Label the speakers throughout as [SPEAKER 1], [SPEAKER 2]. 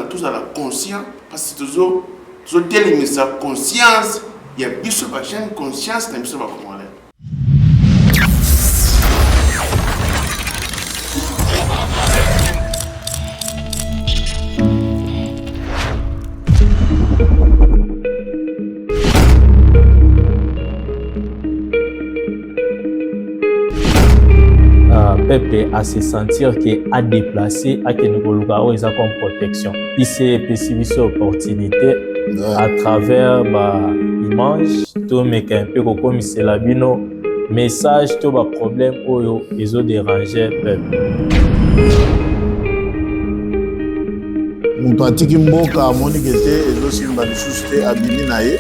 [SPEAKER 1] tous à la conscience parce que toujours tellement sa conscience il y a plus de chaîne conscience dans plus de comment aller.
[SPEAKER 2] Peuple à se sentir qu'à déplacer à que nous comme protection. Il s'est possible opportunité à travers l'image, tout mais un peu comme c'est la bino message, tout le problème où ils ont dérangé peuple.
[SPEAKER 3] Muntu atiki mboka amoni kete ezosimba lisusu te abimi na ye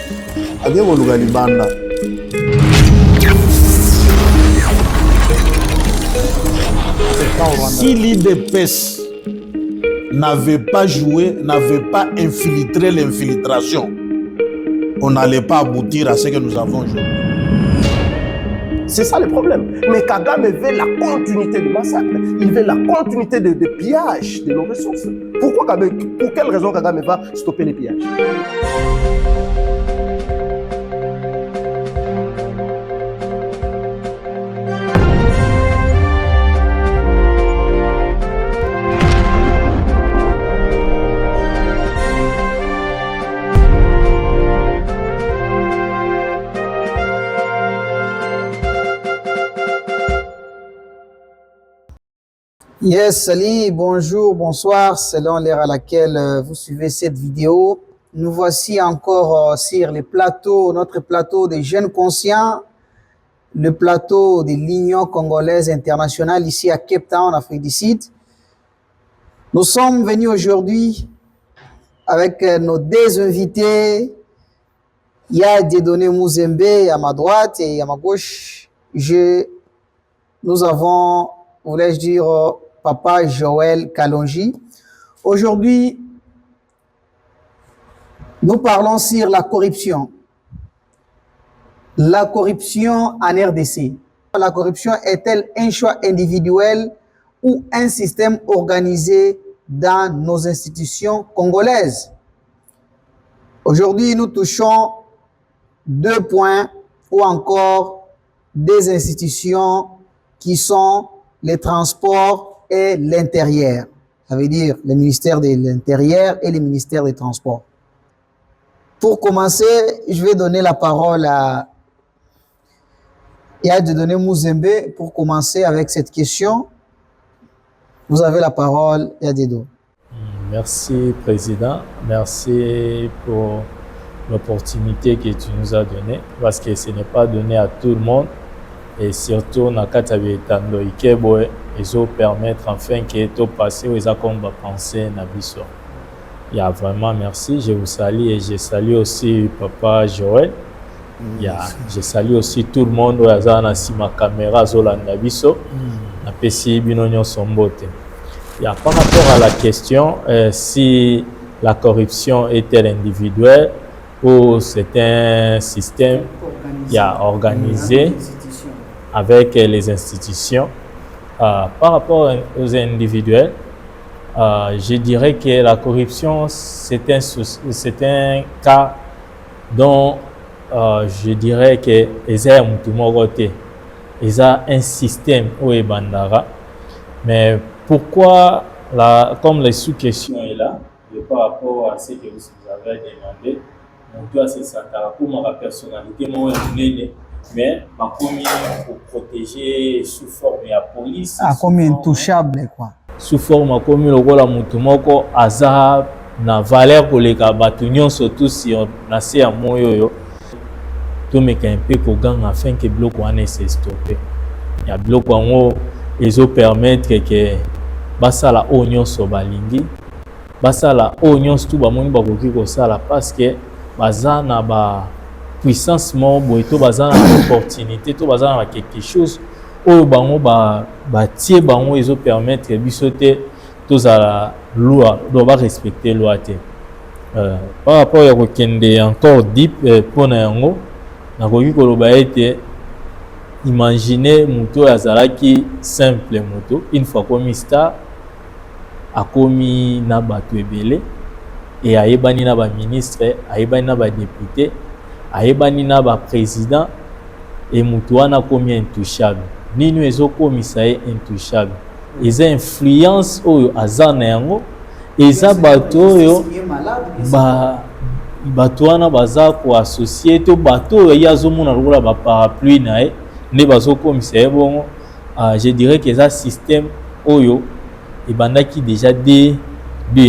[SPEAKER 3] ake koluka libanda. Si l'IDPS n'avait pas joué, n'avait pas infiltré l'infiltration, on n'allait pas aboutir à ce que nous avons joué.
[SPEAKER 4] C'est ça le problème. Mais Kagame veut la continuité du massacre. Il veut la continuité de pillage de nos ressources. Pour quelle raison Kagame va stopper les pillages?
[SPEAKER 5] Yes, salut, bonjour, bonsoir, selon l'heure à laquelle vous suivez cette vidéo. Nous voici encore sur les plateaux, notre plateau des jeunes conscients, le plateau de l'Union congolaise internationale ici à Cape Town, Afrique du Sud. Nous sommes venus aujourd'hui avec nos deux invités. Il y a Dieudonné Muzembe à ma droite et à ma gauche. Nous avons, voulais-je dire, Papa Joël Kalonji. Aujourd'hui, nous parlons sur la corruption. La corruption en RDC. La corruption est-elle un choix individuel ou un système organisé dans nos institutions congolaises? Aujourd'hui, nous touchons deux points ou encore des institutions qui sont les transports et l'intérieur. Ça veut dire le ministère de l'Intérieur et le ministère des Transports. Pour commencer, je vais donner la parole à Dieudonné Muzembe pour commencer avec cette question. Vous avez la parole, Dieudonné.
[SPEAKER 2] Merci, Président. Merci pour l'opportunité que tu nous as donnée, parce que ce n'est pas donné à tout le monde. Et surtout, dans le cas de ils ont permettre enfin que tout passé aux accords de penser Nabiso. Il y a vraiment merci. Je vous salue et je salue aussi Papa Joël. Je salue aussi tout le monde qui a ma caméra Zola Nabiso. Na PC Binonyo Sombote. Par rapport à la question si la corruption est-elle individuelle ou c'est un système organisé avec les institutions. Par rapport aux individuels, je dirais que la corruption, c'est un cas dont je dirais que ils ont un système où est bandara. Mais pourquoi, comme la sous-question est là, par rapport à ce que vous avez demandé, on doit se sentir pour ma personnalité, mais ma commune pour protéger sous forme de la police.
[SPEAKER 5] Comme intouchable, quoi.
[SPEAKER 2] Sous forme de commune, le rôle de Moutoumoko, Azar, na valeur pour les Kabatunions, surtout si on a assez à Moyo, tout me un peu pour gang afin que le bloc soit stoppé. Il y a bloc en haut, ils ont permettre que basa la oignon sobalingi, basa la oignon tout ba moni ba koki ko sala parce que baza na ba puissance mo boito baza na opportunité to baza na quelque chose o bango ba tie bango ils ont permettre bisoter tous à la loi doit respecter loi te par rapport à kokende encore deep pour na yango na koki koloba ete imaginez moto azalaki simple moto une fois comme star akomi na bato ebele et ayebani na ba ministre, ayebani na ba député, ayebani na ba président et mutu wana komi intouchable. Nino ezokomisa ye intouchable. Eza influence oyo aza na yango, eza bato oyo bato wana baza ko associé to bato oyo yazomona lokola ba parapluie na ye ne bazokomisa ye bongo. Je dirais que ça système oyo ebandaki déjà dès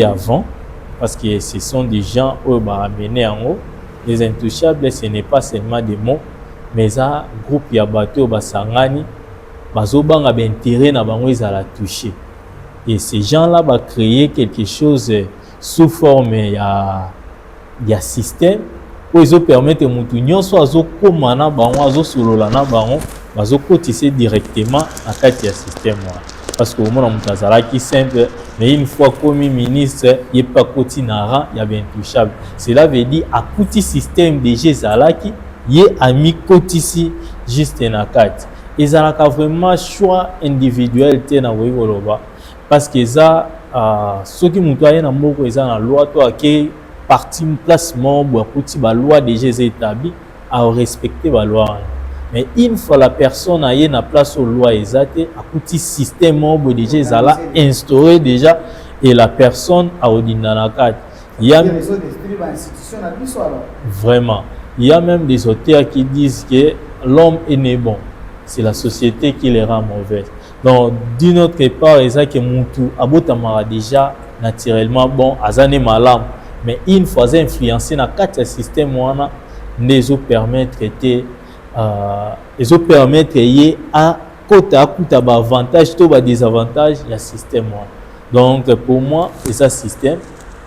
[SPEAKER 2] avant, parce que ce sont des gens oyo ba amené en haut. Les intouchables, ce n'est pas seulement des mots, mais ça groupe ya bato basangani bazobanga ba intérêt na bango ezala touché. Et ces gens-là va créer quelque chose sous forme ya système où ils permettent mutu nyonso azokoma na bango azosolola na bango bazokotisa directement à kati ya système wana. Parce que au moins mutu azalaki simple, mais une fois commis ministre il pas koti na rang ya intouchable. Cela veut dire à kuti système déjà zalaki ye ami kotisi juste na kati. Ezalaka vraiment choix individuel te na weyoloba, parce que ça soki mutu aye na moko eza na loi to ake parti placement bo kuti ba loi déjà établi à respecter ba loi. Mais une fois la personne aye na place aux lois ezate akuti système bo déjà ezala instauré déjà et la personne a ordinana kati. Il y a vraiment, il y a même des auteurs qui disent que l'homme est né bon, c'est la société qui les rend mauvaises. Donc d'une autre part, il y a que mutu abotamara déjà naturellement bon, azane malam, mais une fois influencé na quatre système wana les eaux permettre y à côté à côté ba avantage to ba désavantage il y a système wana. Donc pour moi c'est système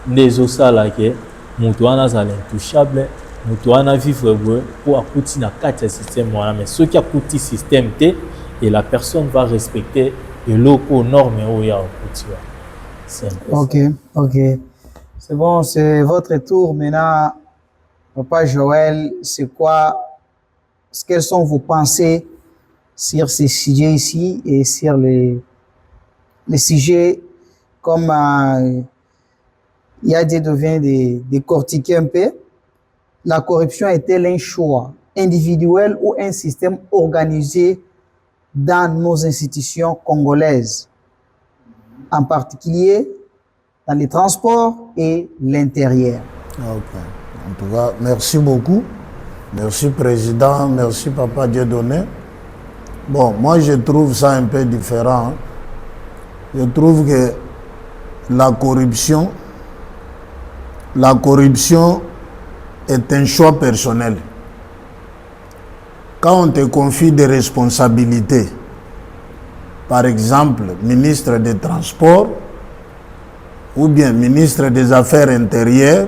[SPEAKER 2] les eaux ça là que mutu wana zala intouchable, mutu wana vivre pour akuti na quatre système wana, mais ce qui a akuti système t et la personne va respecter les locaux normes où il y a akuti.
[SPEAKER 5] Ok, ok. C'est bon, c'est votre tour maintenant. Papa Joël, c'est quoi, quelles sont vos pensées sur ces sujets ici et sur les sujets comme Yadé devient de décortiquer un peu. La corruption est-elle un choix individuel ou un système organisé dans nos institutions congolaises, en particulier dans les transports et l'intérieur?
[SPEAKER 3] Okay. En tout cas, merci beaucoup. Merci Président, merci Papa Dieudonné. Bon, moi je trouve ça un peu différent. Je trouve que la corruption est un choix personnel. Quand on te confie des responsabilités, par exemple, ministre des Transports ou bien ministre des Affaires intérieures,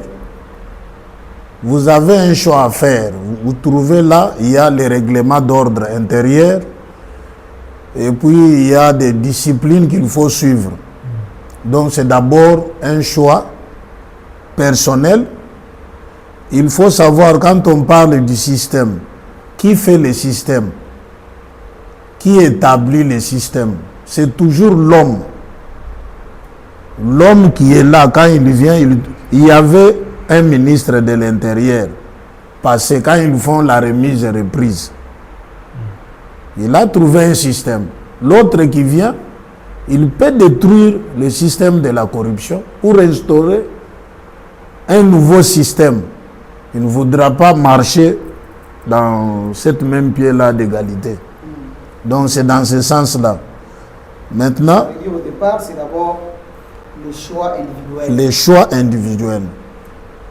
[SPEAKER 3] vous avez un choix à faire. Vous trouvez là, il y a les règlements d'ordre intérieur et puis il y a des disciplines qu'il faut suivre. Donc c'est d'abord un choix personnel. Il faut savoir, quand on parle du système, qui fait le système, qui établit le système, c'est toujours l'homme. L'homme qui est là, quand il vient, il y avait un ministre de l'Intérieur, parce que quand ils font la remise et reprise, il a trouvé un système. L'autre qui vient, il peut détruire le système de la corruption pour instaurer un nouveau système. Il ne voudra pas marcher dans cette même pied-là d'égalité. Donc c'est dans ce sens-là. Maintenant,
[SPEAKER 5] au départ, c'est d'abord les choix individuels.
[SPEAKER 3] Les choix individuels.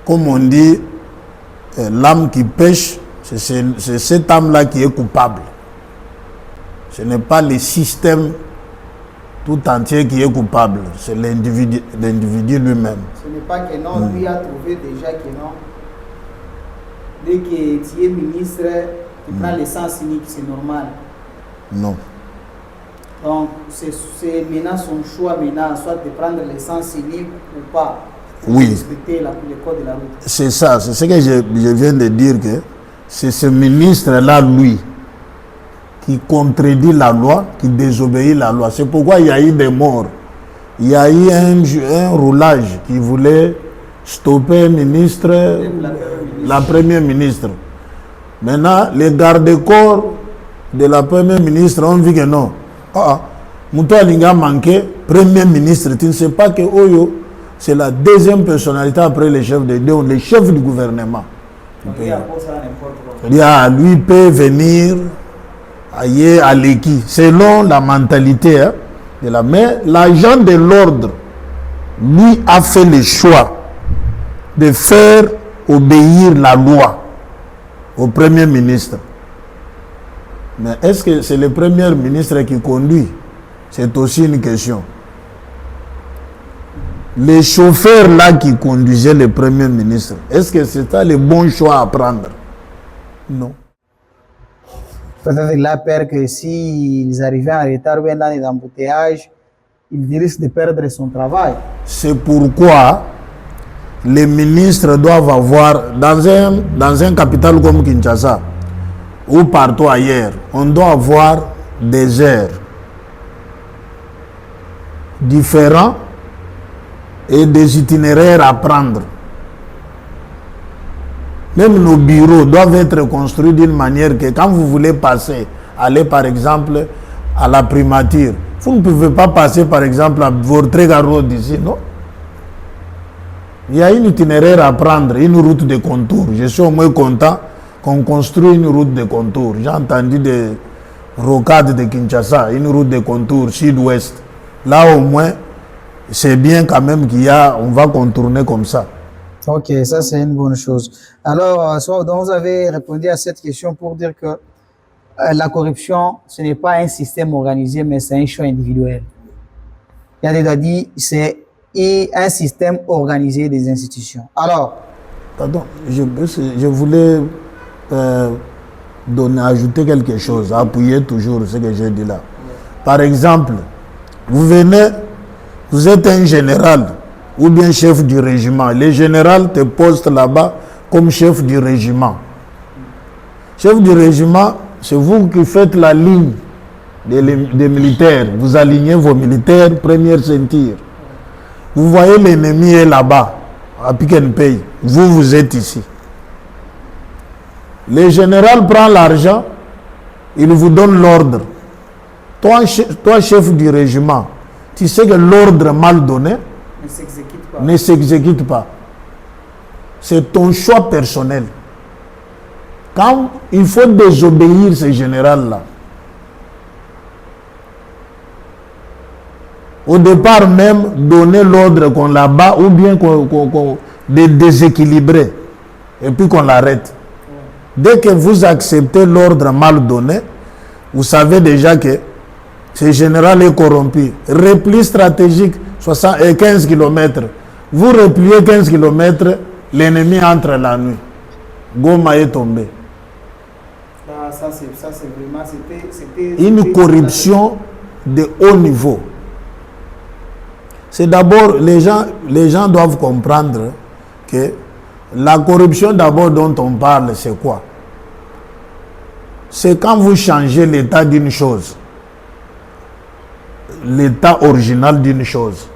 [SPEAKER 3] Comme on dit, l'âme qui pêche, c'est cette âme-là qui est coupable. Ce n'est pas le système tout entier qui est coupable, c'est l'individu lui-même.
[SPEAKER 5] Ce n'est pas que non, lui a trouvé déjà que non. Dès que tu es ministre, tu prends l'essence unique, c'est normal.
[SPEAKER 3] Non.
[SPEAKER 5] Donc, c'est maintenant son choix, maintenant, soit de prendre l'essence unique ou pas.
[SPEAKER 3] Oui.
[SPEAKER 5] Respecter le code de la route.
[SPEAKER 3] C'est ça, c'est ce que je viens de dire, que c'est ce ministre-là, lui, qui contredit la loi, qui désobéit la loi. C'est pourquoi il y a eu des morts. Il y a eu un roulage qui voulait stopper ministre, la première ministre. Maintenant, les gardes-corps de la première ministre ont vu que non. Moutou Alinga manqué, premier ministre. Tu ne sais pas que Oyo, c'est la deuxième personnalité après le chef le chef du gouvernement. Lui peut venir à l'équipe, selon la mentalité de la mais l'agent de l'ordre, lui a fait le choix de faire obéir la loi au premier ministre. Mais est-ce que c'est le premier ministre qui conduit? C'est aussi une question. Les chauffeurs là qui conduisaient le premier ministre, est-ce que c'était le bon choix à prendre? Non.
[SPEAKER 5] Peut-être il a peur que s'ils arrivaient en retard ou dans les embouteillages, il risque de perdre son travail.
[SPEAKER 3] C'est pourquoi les ministres doivent avoir, dans un capital comme Kinshasa, ou partout ailleurs, on doit avoir des heures différents et des itinéraires à prendre. Même nos bureaux doivent être construits d'une manière que quand vous voulez passer, aller par exemple à la primature, vous ne pouvez pas passer par exemple à votre road ici, non? Il y a une itinéraire à prendre, une route de contour. Je suis au moins content qu'on construit une route de contour. J'ai entendu des rocades de Kinshasa, une route de contour sud-ouest. Là au moins, c'est bien quand même on va contourner comme ça.
[SPEAKER 5] Ok, ça c'est une bonne chose. Alors, donc vous avez répondu à cette question pour dire que la corruption, ce n'est pas un système organisé, mais c'est un choix individuel. Il y a déjà dit, c'est un système organisé des institutions. Alors,
[SPEAKER 3] pardon, je voulais ajouter quelque chose, appuyer toujours ce que j'ai dit là. Par exemple, vous êtes un général ou bien chef du régiment. Le général te poste là-bas comme chef du régiment. Chef du régiment, c'est vous qui faites la ligne des militaires. Vous alignez vos militaires, première ceinture. Vous voyez l'ennemi est là-bas, à Pick and Pay. Vous êtes ici. Le général prend l'argent, il vous donne l'ordre. Toi, chef du régiment, tu sais que l'ordre mal donné ne s'exécute pas. C'est ton choix personnel. Quand il faut désobéir ce général-là, au départ même, donner l'ordre qu'on l'abat ou bien de déséquilibrer et puis qu'on l'arrête. Dès que vous acceptez l'ordre mal donné, vous savez déjà que ce général est corrompu. Repli stratégique, 15 km. Vous repliez 15 km, l'ennemi entre la nuit. Goma est tombé.
[SPEAKER 5] Ça c'est vraiment,
[SPEAKER 3] une corruption de haut niveau. C'est d'abord, les gens doivent comprendre que la corruption d'abord dont on parle, c'est quoi? C'est quand vous changez l'état d'une chose, l'état original d'une chose.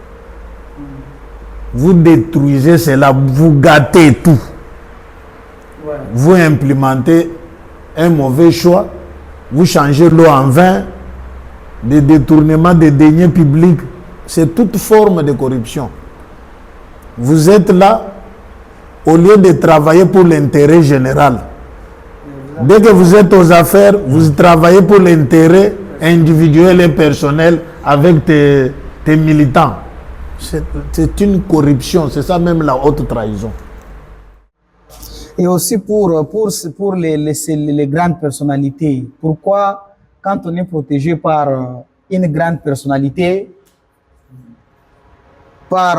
[SPEAKER 3] Vous détruisez cela, vous gâtez tout. Ouais. Vous implémentez un mauvais choix, vous changez l'eau en vin, des détournements des deniers publics. C'est toute forme de corruption. Vous êtes là, au lieu de travailler pour l'intérêt général. Dès que vous êtes aux affaires, vous travaillez pour l'intérêt individuel et personnel avec tes militants. C'est une corruption, c'est ça même la haute trahison.
[SPEAKER 5] Et aussi pour les grandes personnalités, pourquoi quand on est protégé par une grande personnalité, par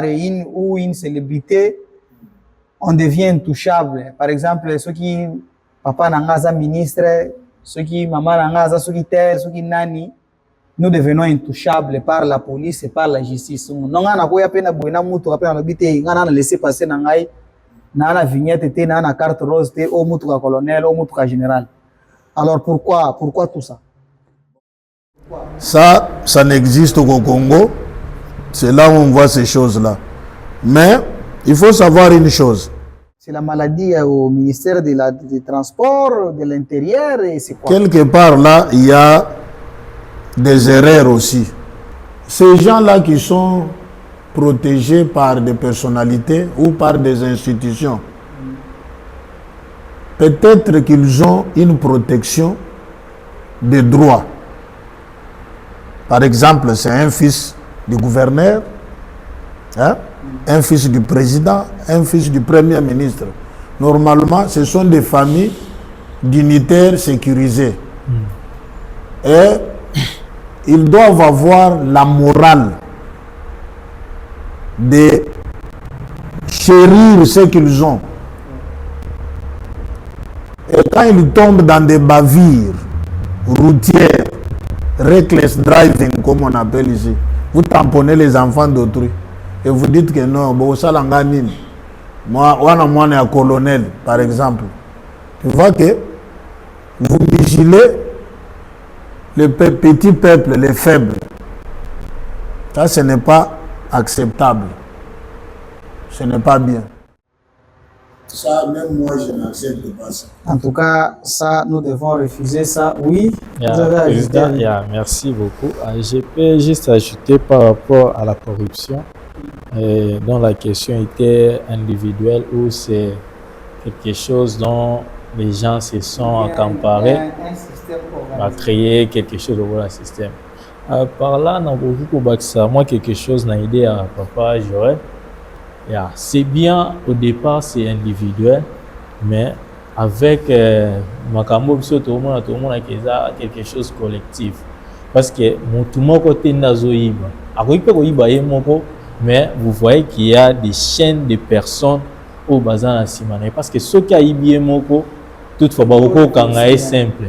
[SPEAKER 5] une célébrité, on devient intouchable. Par exemple, ceux qui papa nangaza ministre, ceux qui maman nangaza, ceux qui terre, ceux qui nani, nous devenons intouchables par la police et par la justice. Non, on a quoi peine à boire mutu après on habite, on a laissé passer nangai, nana vignette, nana carte rose, au mutu colonel, au mutu général. Alors pourquoi tout ça?
[SPEAKER 3] Ça n'existe qu'au Congo. C'est là où on voit ces choses-là. Mais il faut savoir une chose.
[SPEAKER 5] C'est la maladie au ministère des Transports, de l'Intérieur, et c'est quoi?
[SPEAKER 3] Quelque part là, il y a des erreurs aussi. Ces gens-là qui sont protégés par des personnalités ou par des institutions, peut-être qu'ils ont une protection de droit. Par exemple, c'est un fils du gouverneur, hein, un fils du président, un fils du premier ministre. Normalement, ce sont des familles dignitaires sécurisées. Et ils doivent avoir la morale de chérir ce qu'ils ont. Et quand ils tombent dans des bavures routières, reckless driving comme on appelle ici, vous tamponnez les enfants d'autrui et vous dites que non, bon, ça l'engagne. Moi, on est un colonel, par exemple. Tu vois que vous vigilez le petit peuple, les faibles. Ça, ce n'est pas acceptable. Ce n'est pas bien. Ça, même moi, je n'accepte pas ça.
[SPEAKER 5] En tout cas, ça, nous devons refuser ça. Oui, vous avez ajouté.
[SPEAKER 2] Merci beaucoup. Je peux juste ajouter par rapport à la corruption, dont la question était individuelle ou c'est quelque chose dont les gens se sont accaparés à créer quelque chose au système. Par là, moi, quelque chose n'a aidé à Papa Joël. Yeah. C'est bien, au départ, c'est individuel, mais avec Makambo, tout le monde a quelque chose de collectif. Parce que tout le monde côté Nazoïba. Mais vous voyez qu'il y a des chaînes de personnes au bazar à Simane. Parce que ce qui a été moko, toutefois, c'est simple.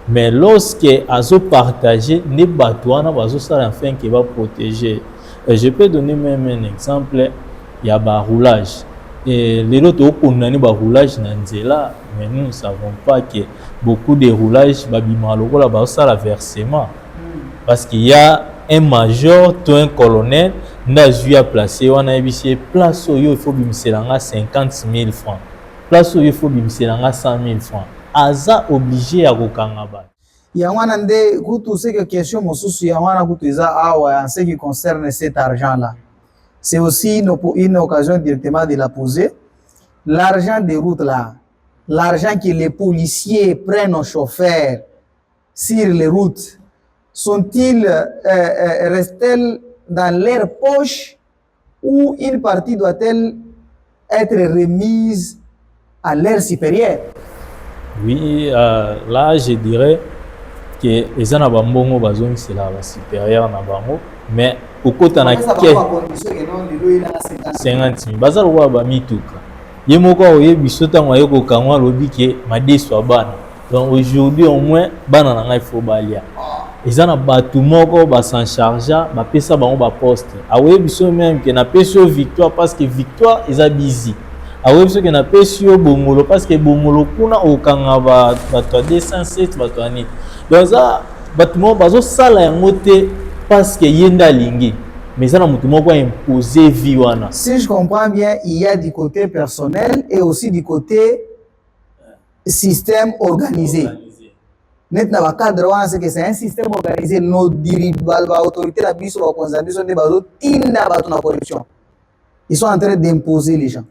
[SPEAKER 2] Mais lorsque Azo partagé, les batouana, ça enfin qui va protéger. Je peux donner même un exemple. Il y a un roulage. Et les autres, on a un roulage dans Nzela, mais nous ne savons pas que beaucoup de roulages, ça la versement. Parce qu'il y a un major, un colonel, on a placé, on a dit place où il faut bimser 50 000 francs. Place où il faut bimser 100 000 francs. Aza obligé à Rokangaba.
[SPEAKER 5] Il y a une question, en ce qui concerne cet argent-là. C'est aussi une occasion directement de la poser. L'argent des routes là, l'argent que les policiers prennent aux chauffeurs sur les routes, sont-ils, restent-elles dans leur poche ou une partie doit-elle être remise à leur supérieur?
[SPEAKER 2] Oui, là je dirais que les gens n'ont pas besoin c'est la supérieure n'ont mais au côté on a 50 000 bazar wa ba mituka ye moko oye bisota ngoye ko kangwa lobi ke madeso bana donc aujourd'hui au moins bana na ngai faut balia ils en batu moko ba s'en charger ba pesa bango ba poste awe biso même que na peso victoire parce que victoire ils a busy awe biso que na peso bongolo parce que bongolo kuna okanga ba 207 ba tani donc ça batu mo bazo sala yango te parce que yenda lingi mais ça n'a pas imposé vie.
[SPEAKER 5] Si je comprends bien, il y a du côté personnel et aussi du côté système organisé. Net na ba cadre wana c'est que c'est un système organisé nos dirigeants ba autorité la biso ba constitution de bazo tinda ba na corruption. Ils sont en train d'imposer les gens.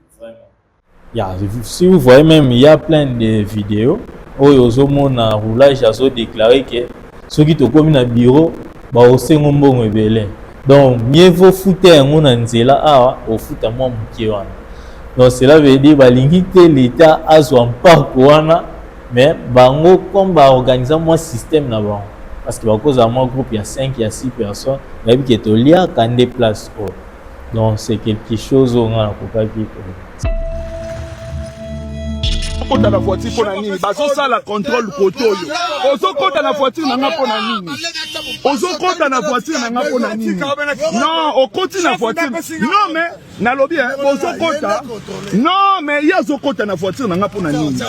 [SPEAKER 2] Yeah, si vous voyez même il y a plein de vidéos où yozomona roulage azo déclarer que ceux qui te commis na bureau ba osengo mbongo ebele. Donc mieux vaut foutre un monde en zela a au foot à moi mukiwana. Donc cela veut dire balingi te l'état azo en parc wana mais bango comme ba organiser moi système na bango parce que cause à moi groupe il y a 5 il y a 6 personnes mais qui est au lia quand des places donc c'est quelque chose on a pas qui
[SPEAKER 6] ozokota na voiture pona nini bazosala contrôle côté oyo ozokota na voiture nanga pona nini ozokota na voiture nanga pona nini non okoti na voiture non mais nalobi ozokota non mais ya ozokota na voiture nanga pona nini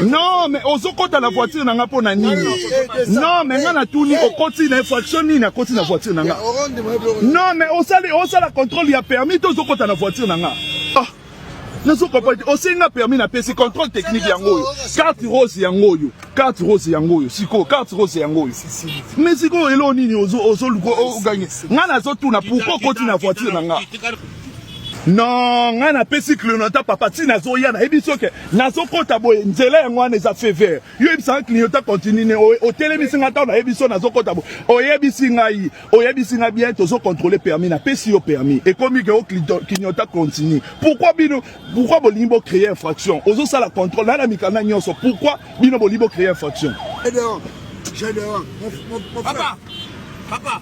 [SPEAKER 6] non mais ozokota na voiture nanga pona nini non mais nga na tuni okoti na infraction nini akoti na voiture nanga non mais osala contrôle ya permis to ozokota na voiture nanga nazo comprendre osenga permis na pesi contrôle technique yango carte rose yango siko carte rose yango mais siko elo nini ozo luko gagner nga nazo tuna pourquoi okoti na voiture nanga non nga na pesi clignotant papa ti nazo ya na ebiso ke nazo kota boye nzela yango wana eza fait vert yo ebisa clignotant continue ne otelemisi nga ta na ebiso nazo kota boye oyebisi nga bien tozo contrôler permis na pesi yo permis et comme que o clignotant continue pourquoi bolimbo créer infraction ozo sala contrôle na mikana nyonso pourquoi bino bolimbo créer infraction Papa,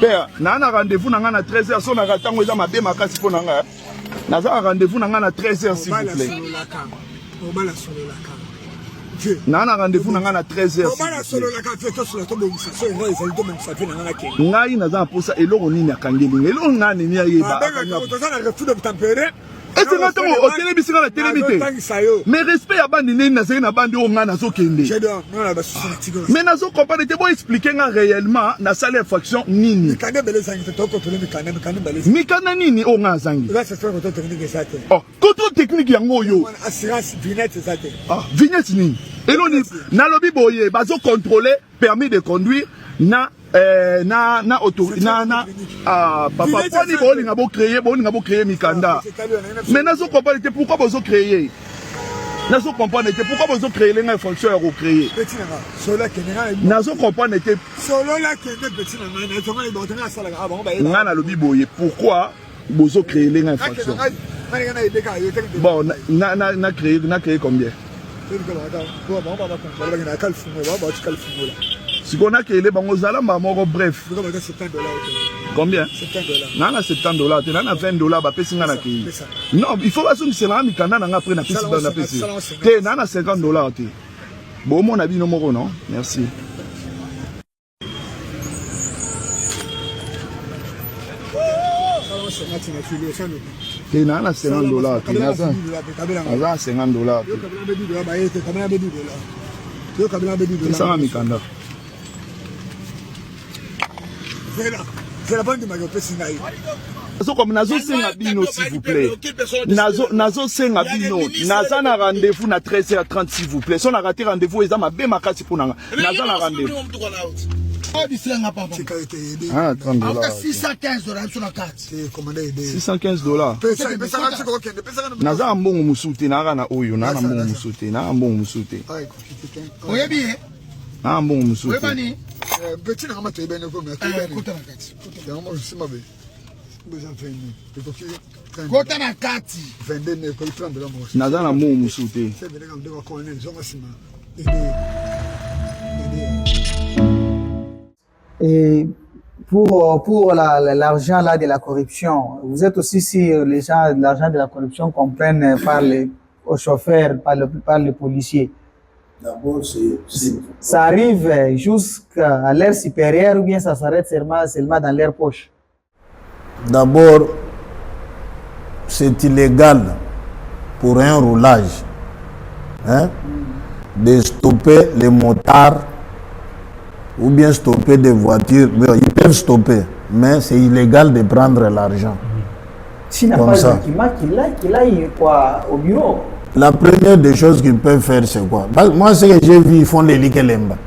[SPEAKER 6] père, nana rendez-vous nanga na 13h so na ratango eza mabe makasi po nanga. Naza rendez-vous nanga na 13h s'il vous plaît. Nana rendez-vous nanga na 13h. Ngai naza posa eloko nini akangeli. Eloko ngani ni ayeba. Et c'est maintenant au télévision la télévité. Mais respect à bandi nini na zena bandi o ngana zo kende. Mais nazo comprendre te bo expliquer nga réellement na salle infraction nini. Mikana nini o nga zangi. Oh, contrôle technique yango yo. Assurance vignette ça te. Ah, vignette nini. Eloni na lobi boye bazo contrôler permis de conduire na autorité papa poni bolinga bo créer mikanda mais nazo comprendre pourquoi bozo créer nazo comprendre pourquoi bozo créer les infractions au créer nazo comprendre nga na lobi boye pourquoi bozo créer les infractions bon na créer combien si on a créé les bangos bref. Combien? $70. $70. Nana $20. Bah pèse ngana qui. Non, il faut pas que c'est là mikanda nanga après na pèse na pèse. Té nana $50 té. Bon mon avis numéro non. Merci. Té nana $50 té. Nana $50. C'est ça mikanda. C'est la bande de Mario. Comme nazo senga bino s'il vous plaît. Nazo senga bino. Naza na rendez-vous na 13h30 s'il vous plaît. Si on a raté rendez-vous, ils ont ma bien makasi pour nanga. Naza na rendez-vous. Ah, $30.
[SPEAKER 7] 615 sur la carte.
[SPEAKER 6] $615. Naza mbongo musute na na oyo na mbongo musute na mbongo musute.
[SPEAKER 7] Oye bien.
[SPEAKER 6] Ah mbongo musute.
[SPEAKER 7] Oye bani.
[SPEAKER 4] Petit na kama toyebene ko mais
[SPEAKER 7] kota na kati.
[SPEAKER 4] Yango simabe. Besoin de
[SPEAKER 7] kota na kati.
[SPEAKER 4] 22 ko $30 mo.
[SPEAKER 6] Naza na mbongo musute.
[SPEAKER 4] C'est bien comme de ko colonel zonga sima.
[SPEAKER 5] Et pour l'argent là de la corruption, vous êtes aussi sur les gens, l'argent de la corruption qu'on prenne aux chauffeurs, par les policiers.
[SPEAKER 3] D'abord,
[SPEAKER 5] ça arrive jusqu'à l'air supérieur ou bien ça s'arrête seulement dans leur poche?
[SPEAKER 3] D'abord, c'est illégal pour un roulage de stopper les motards ou bien stopper des voitures. Ils peuvent stopper, mais c'est illégal de prendre l'argent.
[SPEAKER 5] S'il n'a pas le document, qu'il aille quoi, au bureau.
[SPEAKER 3] La première des choses qu'ils peuvent faire, c'est quoi? Moi, ce que j'ai vu, ils font les Likelemba.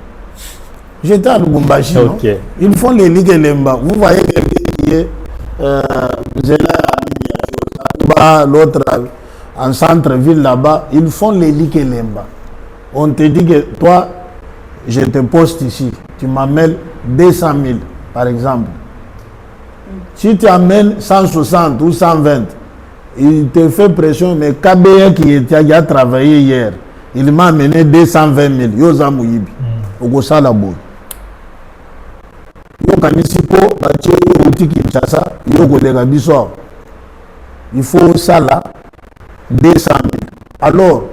[SPEAKER 3] J'étais à Lubumbashi, okay. Ils font les Likelemba. Vous voyez quelqu'un qui est l'autre en centre-ville là-bas, ils font les Likelemba. On te dit que toi, je te poste ici, tu m'amènes 200 000, par exemple. Si tu amènes 160 ou 120, il te fait pression, mais KBA qui a travaillé hier, il m'a amené 220 000. Yoza Mouyibi. Ogosa la boue. Yo kanisipo, bache yo outi Kinshasa, yo kolega biso. Il faut ça là, 200 000. Alors,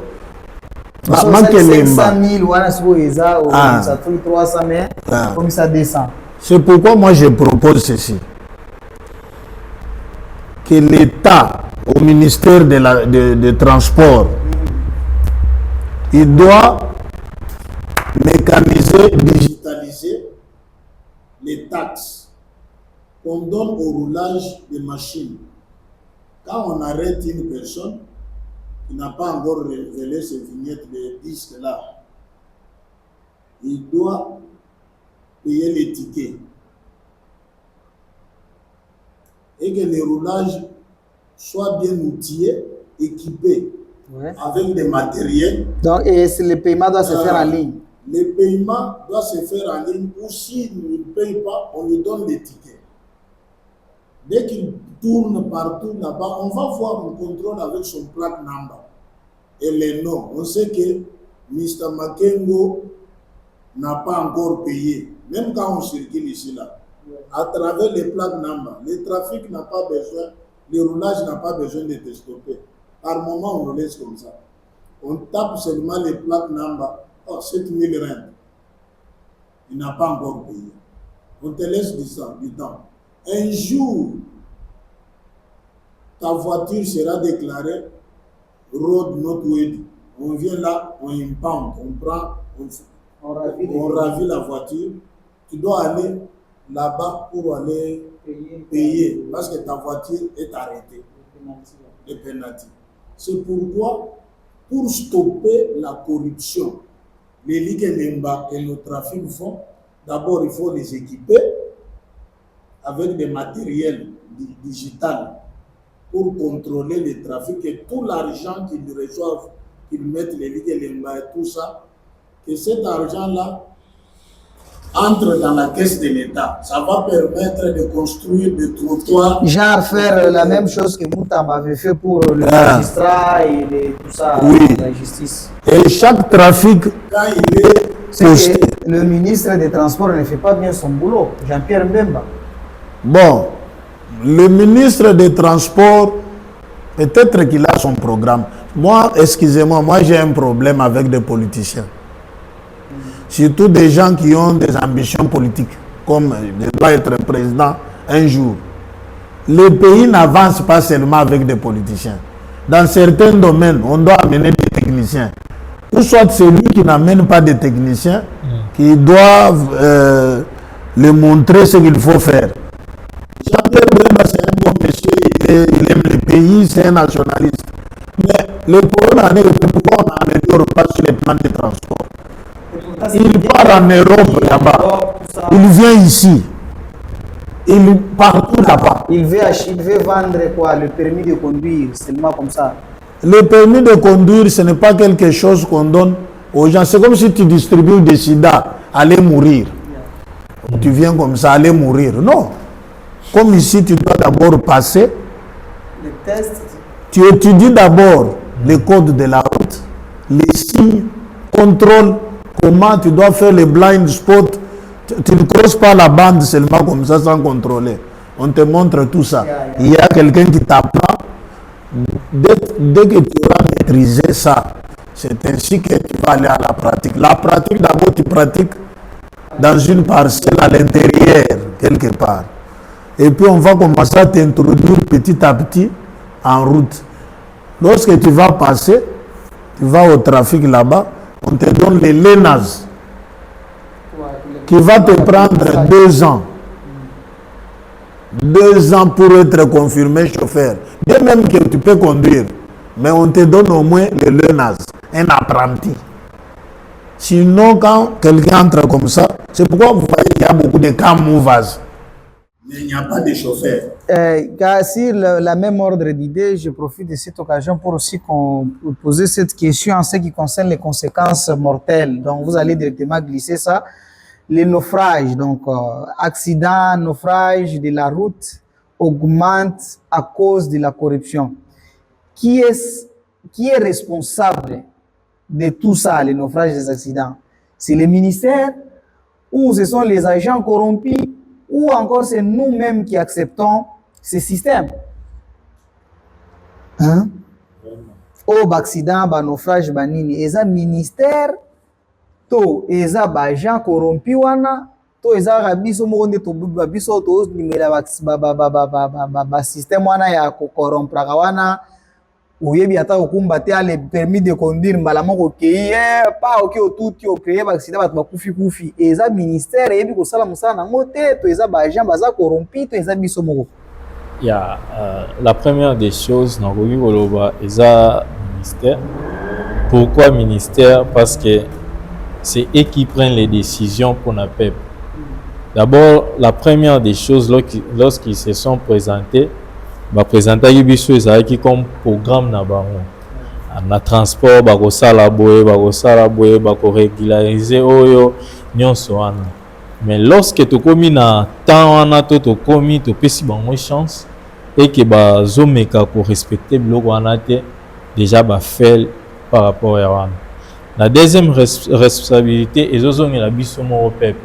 [SPEAKER 5] 500 000, voilà, ça fait 300 000, comme ça descend.
[SPEAKER 3] C'est pourquoi moi je propose ceci. Que l'État, au ministère de Transport, il doit mécaniser, digitaliser les taxes qu'on donne au roulage des machines. Quand on arrête une personne qui n'a pas encore révélé ses vignettes de disques là, il doit payer les tickets. Et que les roulages soient bien outillés, équipés, avec des matériels.
[SPEAKER 5] Donc, et le paiement doit se faire en ligne.
[SPEAKER 3] Le paiement doit se faire en ligne, ou s'il ne paye pas, on lui donne les tickets. Dès qu'il tourne partout là-bas, on va voir un contrôle avec son plaque number et les noms. On sait que Mr. Makengo n'a pas encore payé, même quand on circule ici là. À travers les plaques number, le trafic n'a pas besoin, le roulage n'a pas besoin d'être stoppé. Par moment, on le laisse comme ça. On tape seulement les plaques number. Oh, 7000 rentes. Il n'a pas encore payé. On te laisse du temps. Un jour, ta voiture sera déclarée road not ready. On vient là, on impound, on prend, on ravit la voiture. Tu dois aller là-bas pour aller payer parce que ta voiture est arrêtée. Les pénalités. C'est pourquoi, pour stopper la corruption, les ligues et le trafic font, d'abord il faut les équiper avec des matériels digitaux pour contrôler le trafic et tout l'argent qu'ils reçoivent, qu'ils mettent les ligues et tout ça, que cet argent-là entre dans la caisse de l'État. Ça va permettre de construire des trottoirs.
[SPEAKER 5] Genre faire la même chose que Moutam avait fait pour le magistrat et tout ça, la justice.
[SPEAKER 3] Et chaque trafic, quand il est posté,
[SPEAKER 5] le ministre des Transports ne fait pas bien son boulot, Jean-Pierre Mbemba.
[SPEAKER 3] Bon, le ministre des Transports, peut-être qu'il a son programme. Moi, excusez-moi, moi j'ai un problème avec des politiciens. Surtout des gens qui ont des ambitions politiques, comme je dois être président un jour. Le pays n'avance pas seulement avec des politiciens. Dans certains domaines, on doit amener des techniciens. Ou soit celui qui n'amène pas de techniciens, qui doivent leur montrer ce qu'il faut faire. Jean-Pierre Mbemba, c'est un bon monsieur, il aime le pays, c'est un nationaliste. Mais le problème est pourquoi on n'améliore pas sur les plans de transport. Il part en Europe là-bas, il vient ici, il partout là-bas.
[SPEAKER 5] Il veut vendre quoi? Le permis de conduire, seulement comme ça.
[SPEAKER 3] Le permis de conduire, ce n'est pas quelque chose qu'on donne aux gens. C'est comme si tu distribues des sida, allez mourir. Tu viens comme ça, allez mourir. Non. Comme ici, tu dois d'abord passer.
[SPEAKER 5] Les tests.
[SPEAKER 3] Tu étudies d'abord les codes de la route, les signes, contrôle. Comment tu dois faire les blind spots. Tu ne crosses pas la bande seulement comme ça sans contrôler. On te montre tout ça. Il y a quelqu'un qui t'apprend. Dès que tu auras maîtrisé ça, c'est ainsi que tu vas aller à la pratique. La pratique, d'abord, tu pratiques dans une parcelle à l'intérieur, quelque part. Et puis, on va commencer à t'introduire petit à petit en route. Lorsque tu vas passer, tu vas au trafic là-bas, on te donne les LENAS qui va te prendre 2 ans. 2 ans pour être confirmé chauffeur. Bien même que tu peux conduire, mais on te donne au moins le LENAS, un apprenti. Sinon, quand quelqu'un entre comme ça, c'est pourquoi vous voyez qu'il y a beaucoup de car movers. Mais il n'y a pas de chauffeur.
[SPEAKER 5] Sur la même ordre d'idée, je profite de cette occasion pour aussi poser cette question en ce qui concerne les conséquences mortelles. Donc, vous allez directement glisser ça. Les naufrages, donc accidents, naufrages de la route augmentent à cause de la corruption. Qui est responsable de tout ça, les naufrages des accidents? C'est les ministères ou ce sont les agents corrompus ou encore c'est nous-mêmes qui acceptons ce système? Hein? au accident ba naufrage ba nini eza ministère to eza ba agent corrompu wana to eza rabiso moko nde to ba biso to nimela ba système wana ya ko corrompre wana oyebi ata okumba te ale permis de conduire mbala moko kei pa oki otuti ocréer ba accident bato bakufi eza ministère eyebi kosala mosala nango te to eza ba agent baza corrompu to eza biso moko.
[SPEAKER 2] La première des choses, dans le ministère. Pourquoi ministère? Parce que c'est eux qui prennent les décisions pour le peuple. D'abord, la première des choses, lorsqu'ils se sont présentés, présenter qui comme programme na transport, régulariser mais lorsque tu commis na temps on a tout commis tu peux si bonne chance et que zomeka pour respecter biloko wana te déjà faire par rapport à wana. La deuxième responsabilité est la biso au peuple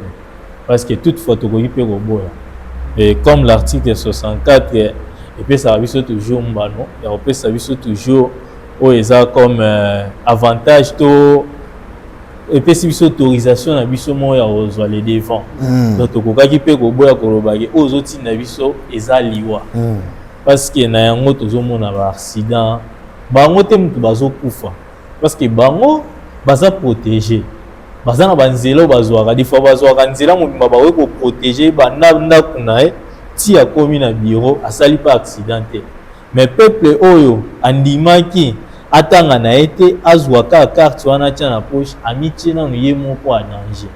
[SPEAKER 2] parce que toutefois tu peux boya et comme l'article 64 et puis ça biso toujours mbano et après ça biso toujours o eza comme avantage to et puis si biso autorisation na biso mo ya ozwa les devant donc tokokaki pe koboya kolobaki ozoti na biso eza liwa parce que na yango tozomona ba accident bango te mutu bazokufa parce que bango baza protéger baza na banzela bazwaka des fois bazwaka nzela mobimba bawe ko protéger banda kuna ti akomi na bureau asali pas accidenté mais peuple oyo andimaki atanga na été azwaka carte wana tia na poche amitié na ye moko a danger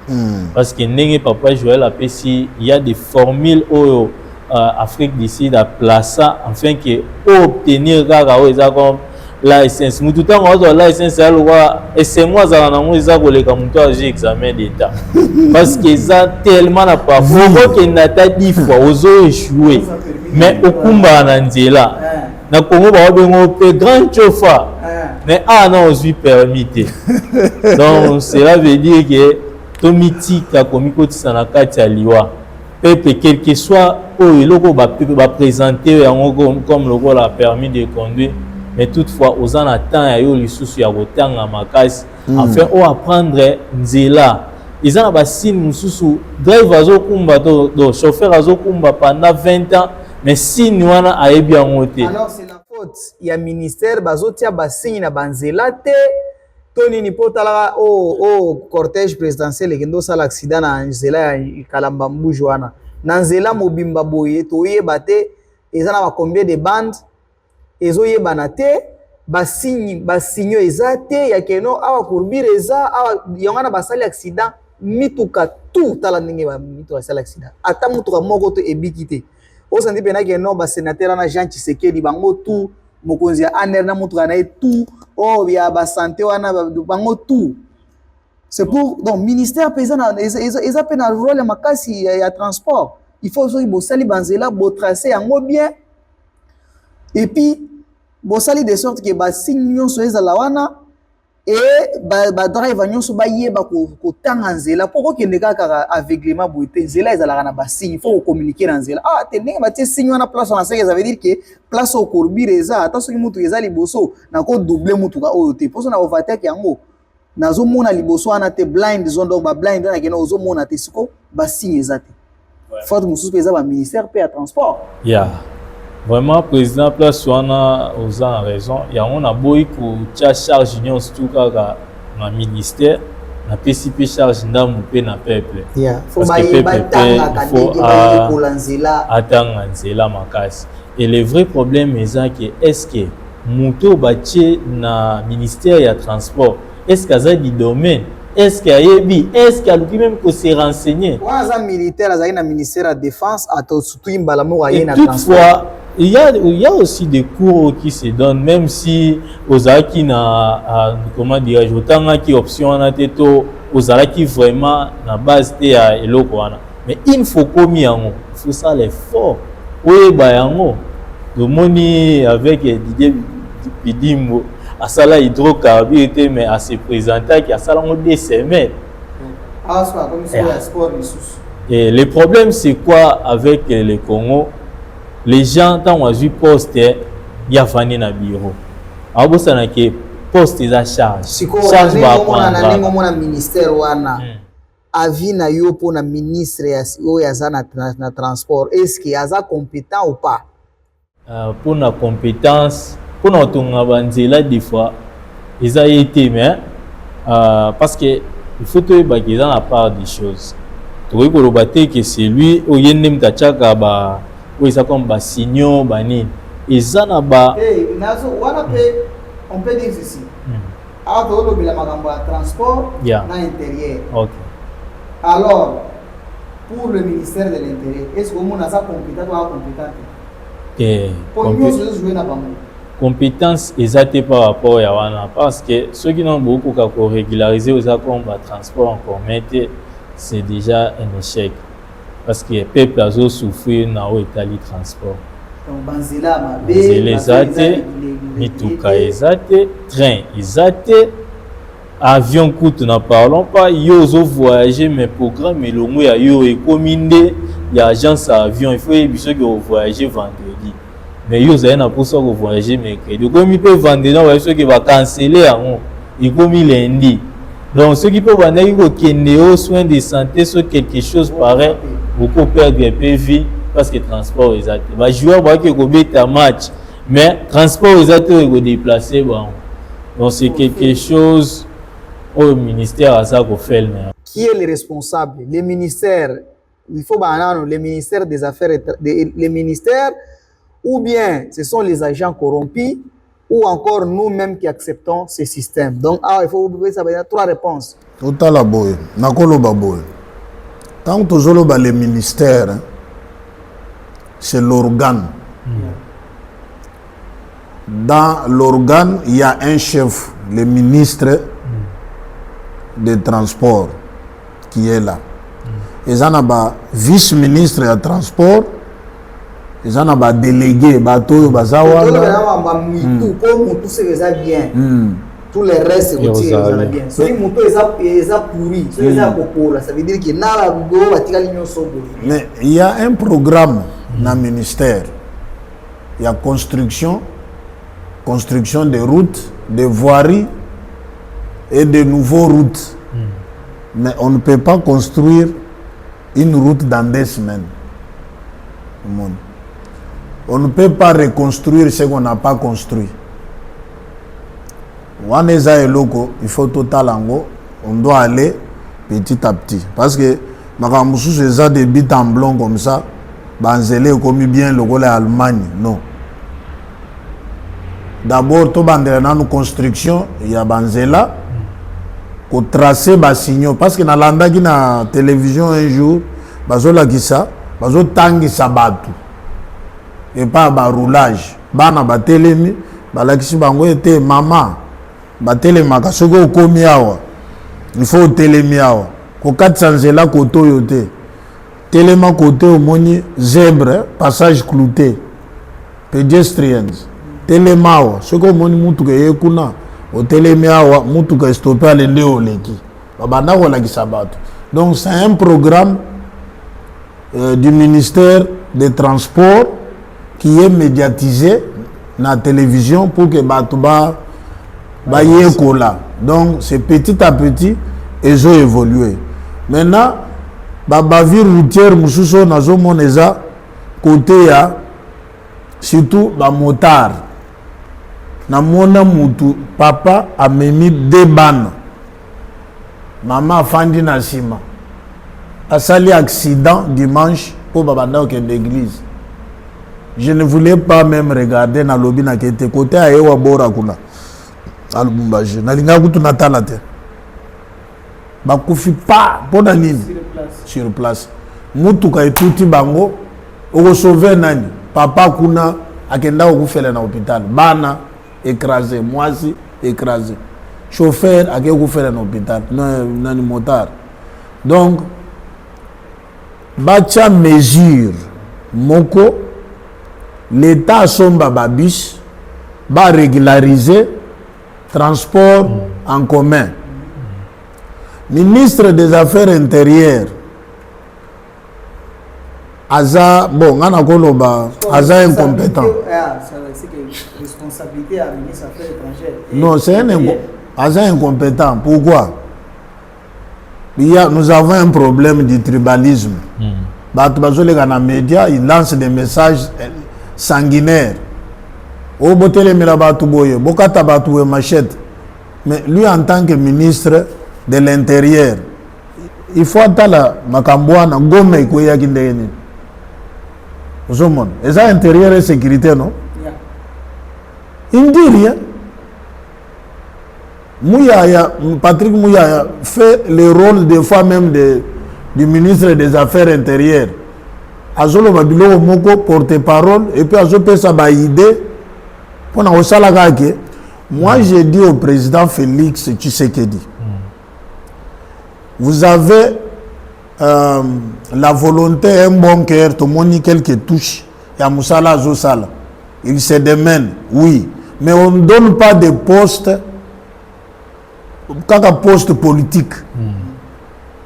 [SPEAKER 2] parce que ndenge papa Joël a pesi il y a des formules oyo Afrique d'ici da plaça afin que obtenir kaka oyo eza comme licence mutu tango azwa licence ya lwa et c'est moi za na ngo eza koleka mutu aje examen d'état parce que ça tellement na pas faut que nata 10 fois ozo échouer mais okumba na nzela na Congo ba bengo pe grand chauffeur mais non aussi permis donc cela veut dire que tomitika komiko tisana kati ya liwa peuple quel que soit o eloko ba présenter comme logo la permis de conduire mais toutefois aux en temps ya yo lisusu ya kotanga makasi enfin o apprendre nzela ils ont ba signe mususu driver azokumba to chauffeur azokumba pendant 20 ans mais signe wana ayebi yango te.
[SPEAKER 5] Alors c'est la faute ya ministère bazotia ba signe na banzela te toni ni potala o cortège présidentiel kendo sala accident na nzela ya Kalamba Mbuji wana na nzela mobimba boye to yeba te ezana ba combien de bandes ezoyebana te basinyo eza te ya keno awa courbir eza awa yongana basali accident mituka tout tala ndenge ba mituka basali accident ata mutuka moko to ebiki te osandi pena keno ba sénateur na Jean Tshisekedi bango tout mokonzi ya aner na mutuka na tout o ya ba santé wana bango tout c'est pour donc ministère paysan eza pena rôle ya makasi ya transport il faut so bosali banzela bo tracer yango bien et puis bosali de sorte que ba signe nyonso ezala wana et ba driver nyonso ba yeba ko tanga nzela poko kende kaka aveuglement boite nzela ezala na ba signe il faut communiquer na nzela te ndenge ba tie signe wana place na seke ça veut dire que place au courbir eza ata soki mutu eza liboso na ko doubler mutu ka oyo te poso na overtake yango nazo mona liboso wana te blind zone donc ba blind na kena ozo mona te siko ba signe eza te faut mususu eza ba ministère pe ya transport
[SPEAKER 2] vraiment président place wana aux en raison ya on a boy ko tia charge union tout kaka na ministère na PCP charge ndamu pe na peuple
[SPEAKER 5] faut
[SPEAKER 2] atanga nzela makasi et le vrai problème est que muto batie na ministère ya transport est-ce que ça du domaine est-ce qu'il y a est-ce qu'il y a même que se renseigner
[SPEAKER 5] militaire azali na ministère de défense ato surtout imbala mo
[SPEAKER 2] et toutefois il y a aussi des cours qui se donnent même si aux qui na comment dire autant qui option na teto aux qui vraiment na base te ya eloko wana mais il faut komi yango il faut ça l'effort oui ba yango le moni avec Didier Bidimbo à sala hydrocarbures mais à se présenter qui a sala on des semaines et le problème c'est quoi avec le Congo les gens quand on a vu poste il y a fani na bureau abosana ke poste eza charge
[SPEAKER 5] siko
[SPEAKER 2] charge ba
[SPEAKER 5] na ningo mona ministère wana avis na yo pour na ministre ya oyo aza na transport est-ce que aza compétent ou pas
[SPEAKER 2] pour na compétence pour na tonga banzela des fois eza été mais parce que il faut que ba qu'ils en a part des choses tokoki koloba te que c'est lui oye nde mutachaka ba oyo eza comme ba signaux ba nini eza na ba
[SPEAKER 5] nazo wana pe on peut dire ceci awa tolobela makambo ya transport na intérieur.
[SPEAKER 2] Ok.
[SPEAKER 5] Alors pour le ministère de l'Intérieur est-ce que mon asa compétent ou incompétent
[SPEAKER 2] compétence exacte par rapport à wana parce que ceux qui n'ont beaucoup qu'à régulariser aux accords de transport en commun c'est déjà un échec parce que les peuples ont souffert dans l'état du transport. Banzela mituka exacte, train exacte, avion coûte n'en parlons pas. Yo zo voyager mais programme et longo ya yo et commandé il y a agence à avion il faut ceux qui vont voyager vendredi. Mais yo za na pour ça que voyager mercredi. Comme ils peuvent vendredi on va ceux qui va canceller ils comme lundi. Donc ceux qui peuvent vendre ils vont soins de santé sur quelque chose pareil beaucoup perdre un peu vie parce que transport exact. Bah joueur va que un match mais transport exact il va déplacer bon. Donc c'est quelque chose au ministère à ça qu'on fait.
[SPEAKER 5] Qui est le responsable? Les ministères, il faut les ministères des affaires, les ministères, ou bien ce sont les agents corrompus, ou encore nous-mêmes qui acceptons ce système. Donc, il faut oublier ça, il y a trois réponses.
[SPEAKER 3] Total aboye, nakolo baboye. Tant que les ministères, c'est l'organe. Dans l'organe, il y a un chef, le ministre des Transports, qui est là. Ils ont un vice-ministre des Transports, ils ont un délégué, bateau, bazawa. Tous les restes, c'est bien. Si moto est pourri, ça veut dire qu'il mais il y a un programme dans le ministère. Il y a construction des routes, des voiries et de nouveaux routes. Mais on ne peut pas construire une route dans 2 semaines. On ne peut pas reconstruire ce qu'on n'a pas construit. Il faut total ango, on doit aller petit à petit. Parce que si des bits en blanc comme ça, banzele comme bien le gole Allemagne, non. D'abord, tout dans nos construction, il y a banzela, qu'on tracer bas signaux. Parce que dans la télévision un jour, bazola qui ça, bazo tangi sabatu. Et pas bas roulage. Bana ba telemi, balakisi bango était maman. Batelemaka soko okomi awa il faut telemi awa ko 400 la koto yote telema côté omoni zèbre passage clouté pedestrians telema awa soko omoni mutuka yekuna o telemi awa mutuka stopper alende oleki babanda ko la kisabatu. Donc c'est un programme du ministère des Transports qui est médiatisé na télévision pour que batuba donc c'est petit à petit ils ont évolué. Maintenant bavire routière mususo nazo moneza côté ya surtout ba motard na mona mutu papa amemi 2 bana maman fandi na sima asali accident dimanche pour babanda au l'église. Je ne voulais pas même regarder na lobby na kete côté ya ewa bora kuna Albumbaje nalinga kutu natala te bakufi pa pona nini sur place mutuka etuti bango oko sauver nani papa kuna akenda okufela na hôpital bana écrasé mwasi écrasé chauffeur ake okufela na hôpital nani motard. Donc bacha mesure moko l'état somba babis ba régulariser transport en commun. Ministre des Affaires intérieures, aza bon ngana koloba aza incompétent.
[SPEAKER 5] C'est que responsabilité à ministre des Affaires étrangères.
[SPEAKER 3] Non, c'est un aza incompétent. Pourquoi? Nous avons un problème du tribalisme. Les médias, ils lancent des messages sanguinaires. Oh, botele mirabatu boye, bokata batu machette. Mais lui, en tant que ministre de l'Intérieur, il faut attendre Makambouana, Gome, Koya Kindeni. Vous savez, et ça, intérieur et sécurité, non? Il ne dit rien. Mouyaya, Patrick Mouyaya fait le rôle des fois même du ministre des Affaires intérieures. Azolo Babilo Moko porte-parole et puis Azopé Saba idée pour na osala kake. Moi j'ai dit au président Félix Tshisekedi, vous avez la volonté, un bon cœur, tout le monde quelques touches. Il y a Moussala Zosala. Il se démène, oui. Mais on ne donne pas de postes, comme un poste politique.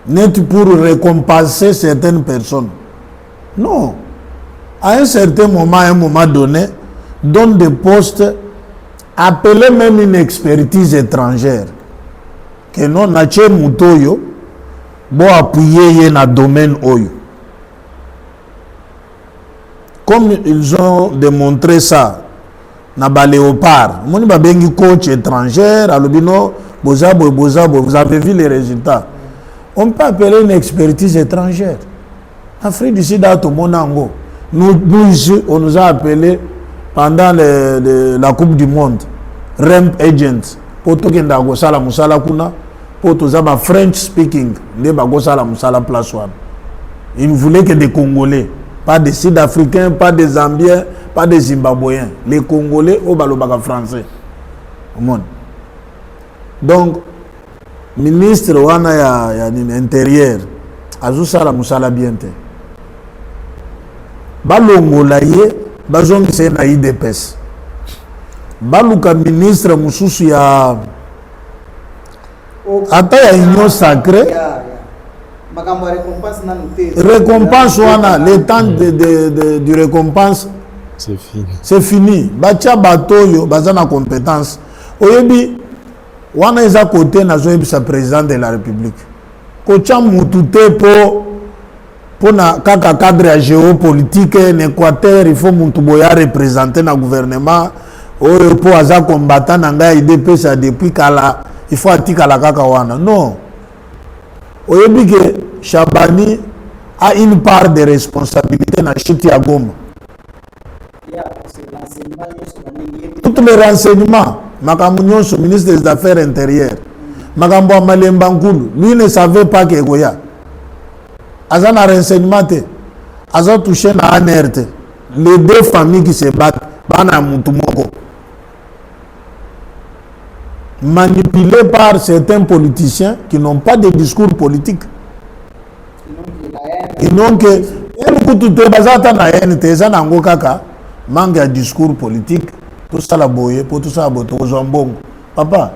[SPEAKER 3] N'est pour récompenser certaines personnes. Non. À un certain moment, à un moment donné, donne des postes, appelez même une expertise étrangère. Que non, Nache Moutoyo, bon appuyer dans le domaine Oyo. Comme ils ont démontré ça, na ba léopard, moni ba bengi coach étrangère, alobino, bozabo, vous avez vu les résultats. On peut appeler une expertise étrangère. Afrique du Sud a tout le monde. Nous ici, on nous a appelé pendant la Coupe du Monde, Ramp Agent, pour tout le monde a musala kuna, pour tout le French speaking, les bagosala musala place one. Ils ne voulaient que des Congolais, pas des Sud-Africains, pas des Zambiens, pas des Zimbabwéens. Les Congolais au balobaga français. Au monde. Donc, ministre wana ya intérieur, azusala musala biente. Balongola ye, bazongise na IDPS. Baluka ministre mususu ya ata ya union sacrée. Récompense wana, le temps du récompense
[SPEAKER 2] c'est fini.
[SPEAKER 3] C'est fini. Bacha batoyo bazana compétence. Oyebi wana eza côté na zoyebisa président de la République. Kocha mutute pour na kaka cadre géopolitique en Équateur, il faut muntu boya représenter na gouvernement. Oyo po aza combattant na nga IDP ça depuis kala, il faut atika la kaka wana. Non. Oyebi que Chabani a une part de responsabilité na chute ya Goma. Tous les renseignements, Makambo Nyonso, ministre des Affaires intérieures, Makambo Malemba Nkulu, lui ne savait pas que Goya. Azana renseignement, Azan touché na ANRT. Les deux familles qui se battent, Bana Moutoumoko. Manipulés par certains politiciens qui n'ont pas de discours politique. Ils n'ont que. Manque de discours politique, tout ça la boye, pour tout ça, pour jambon. Papa,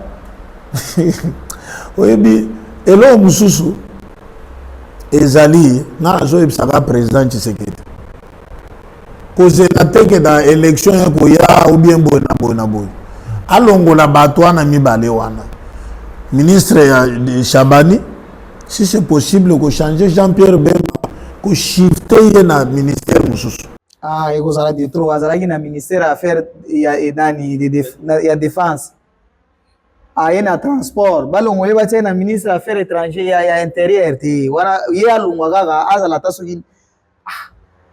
[SPEAKER 3] oui, et là, Moussoussou, Ezali, na zo ibsaka président Tshisekedi. Cause la teke dans élection ya ou bien bona boy. Alongo la batwana mibale wana. Ministre de Chabani, si c'est possible que changer Jean-Pierre Bemba, que shifter na ministère Moussoussou.
[SPEAKER 5] Ah, et vous avez dit trop, vous avez dit le ministère des Affaires et Défense. Ah, il y a un transport. Balon, vous avez dit le ministre des Affaires étrangères et intérieures. Il y a un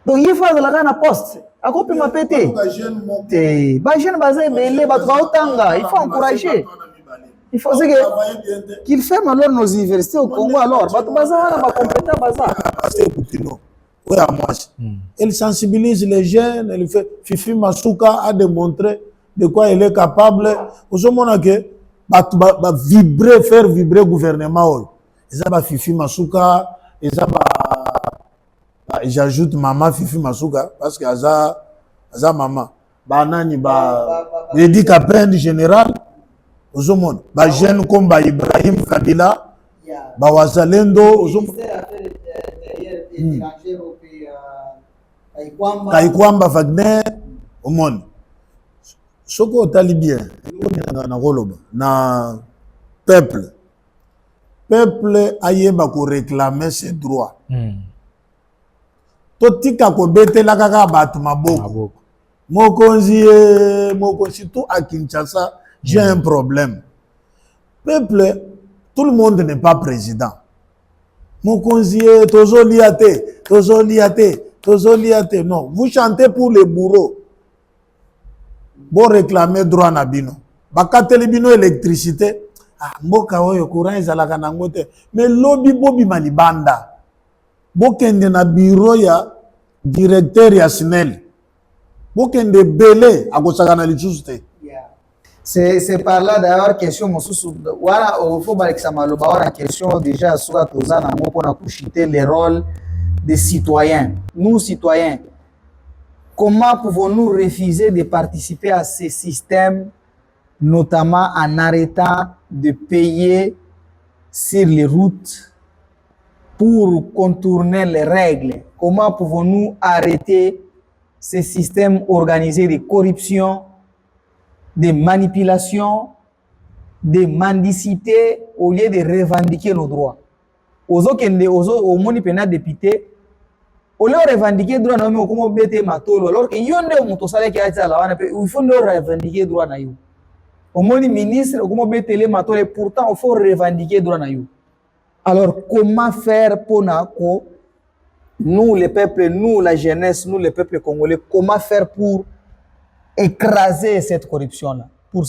[SPEAKER 5] donc, il faut faire un poste. À quoi peut m'appeler? Il faut encourager. Il faut qu'il ferme alors nos universités au Congo. Alors,
[SPEAKER 3] oui, à moi. Elle sensibilise les jeunes, elle fait Fifi Masuka a démontré de quoi elle est capable. Au moment que vibrer, faire vibrer le gouvernement. Et ça va Fifi Masuka, et ça va j'ajoute maman Fifi Masuka parce que ça maman. Banani il dit qu'après du général, au moment jeune comme Ibrahim Kabila, Wazalendo, Kaikwamba Wagner omoni soko otali bien na koloba na peuple ayeba ko réclamer ses droits totika ko betela kaka batu maboko mokonzi tout à Kinshasa j'ai un problème peuple tout le monde n'est pas président mokonzi tozoliate non vous chantez pour les bourreaux bon réclamer droit na bino bakateli bino électricité mboka oyo courant ezalaka nango te mais lobi bobi malibanda bokende na bureau ya directeur ya SNEL bokende belé akosaka na lisusu te.
[SPEAKER 5] C'est par là d'ailleurs question mosusu wala faut balekisa maloba wana question déjà soka toza nango pona kushiter les rôles des citoyens. Nous citoyens, comment pouvons-nous refuser de participer à ces systèmes, notamment en arrêtant de payer sur les routes pour contourner les règles? Comment pouvons-nous arrêter ces systèmes organisés de corruption, de manipulation, de mendicité au lieu de revendiquer nos droits? Au moni pena député, au lieu de revendiquer droit na yo comme bete matolo alors que yonde moto sala ki ati ala wana il faut no revendiquer droit na yo. Au moni ministre comme bete le matolo et pourtant il faut revendiquer droit na yo. Alors comment faire pour nous les peuples, nous la jeunesse, nous les peuples congolais, comment faire pour écraser cette corruption là, pour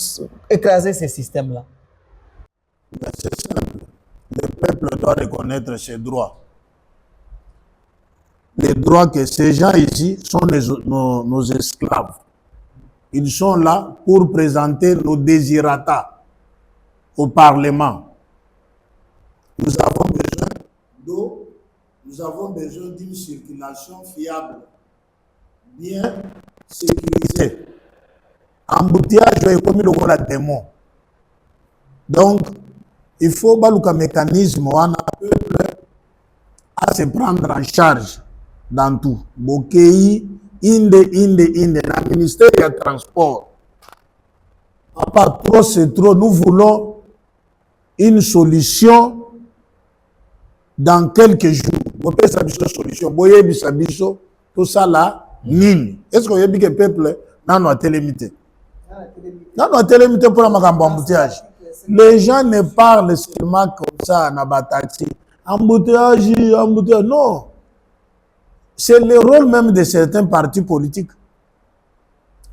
[SPEAKER 5] écraser ces systèmes là?
[SPEAKER 3] C'est simple. Le peuple doit reconnaître ses droits. Les droits que ces gens ici sont nos esclaves. Ils sont là pour présenter nos désirata au Parlement. Nous avons besoin d'eau, nous avons besoin d'une circulation fiable, bien sécurisée. Embouteillage est comme le démon. Donc, il faut un mécanisme à se prendre en charge dans tout. Bokei, le ministère du Transport. Pas trop, c'est trop. Nous voulons une solution dans quelques jours. Vous pouvez savoir une solution. Vous pouvez savoir tout ça là, nini. Est-ce que vous avez dit que le peuple n'a pas télémité? N'a pas télémité pour la embouteillage. Les gens ne parlent seulement comme ça, Nabatati. Embouteillage, non. C'est le rôle même de certains partis politiques.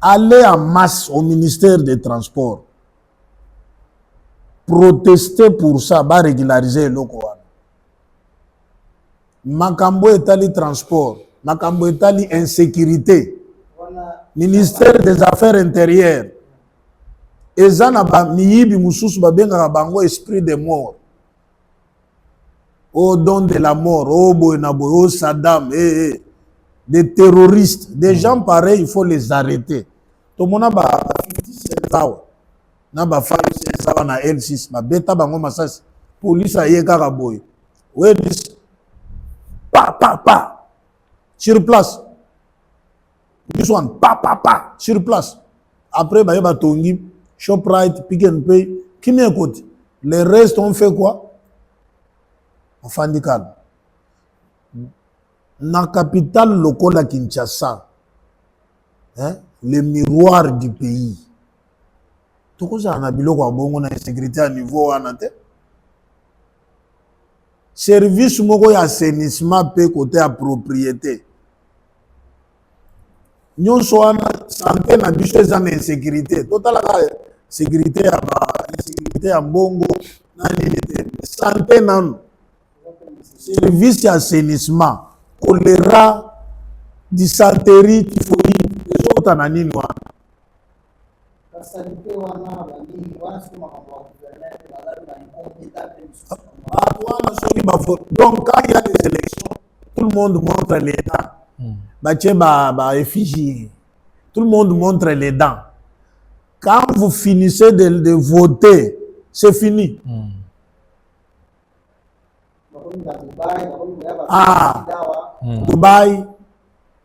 [SPEAKER 3] Aller en masse au ministère des Transports. Protester pour ça, va régulariser le locaux. Makambo etali transport, Makambo etali insécurité. Ministère des Affaires intérieures. Ezana ba miyibi mususu babenga bango esprit de mort. Au don de la mort, au Boenabo, au Saddam, des terroristes, des gens pareils, il faut les arrêter. Tout le monde a 57 ans. Na ba femme c'est na L6, ba beta bango masasi. Police a yeka boy. Ouais, pa sur place. This one pa sur place. Après ba yeba tongi Shoprite, Pick and Pay, qui m'écoute? Les restes on fait quoi? On fait du calme. Dans la capitale locale à Kinshasa, le miroir du pays. Tout ça, on a une insécurité à niveau anate. Service moko ya assainissement pe côté à propriété. Nous sommes en santé na biso za insécurité. Total sécurité à bongo na limité. Santé nan service d'assainissement, choléra, dysenterie, typhoïde, les autres en anime. Donc, quand il y a des élections, tout le monde montre les dents. Effigie. Tout le monde montre les dents. Quand vous finissez de voter, c'est fini. Dubaï,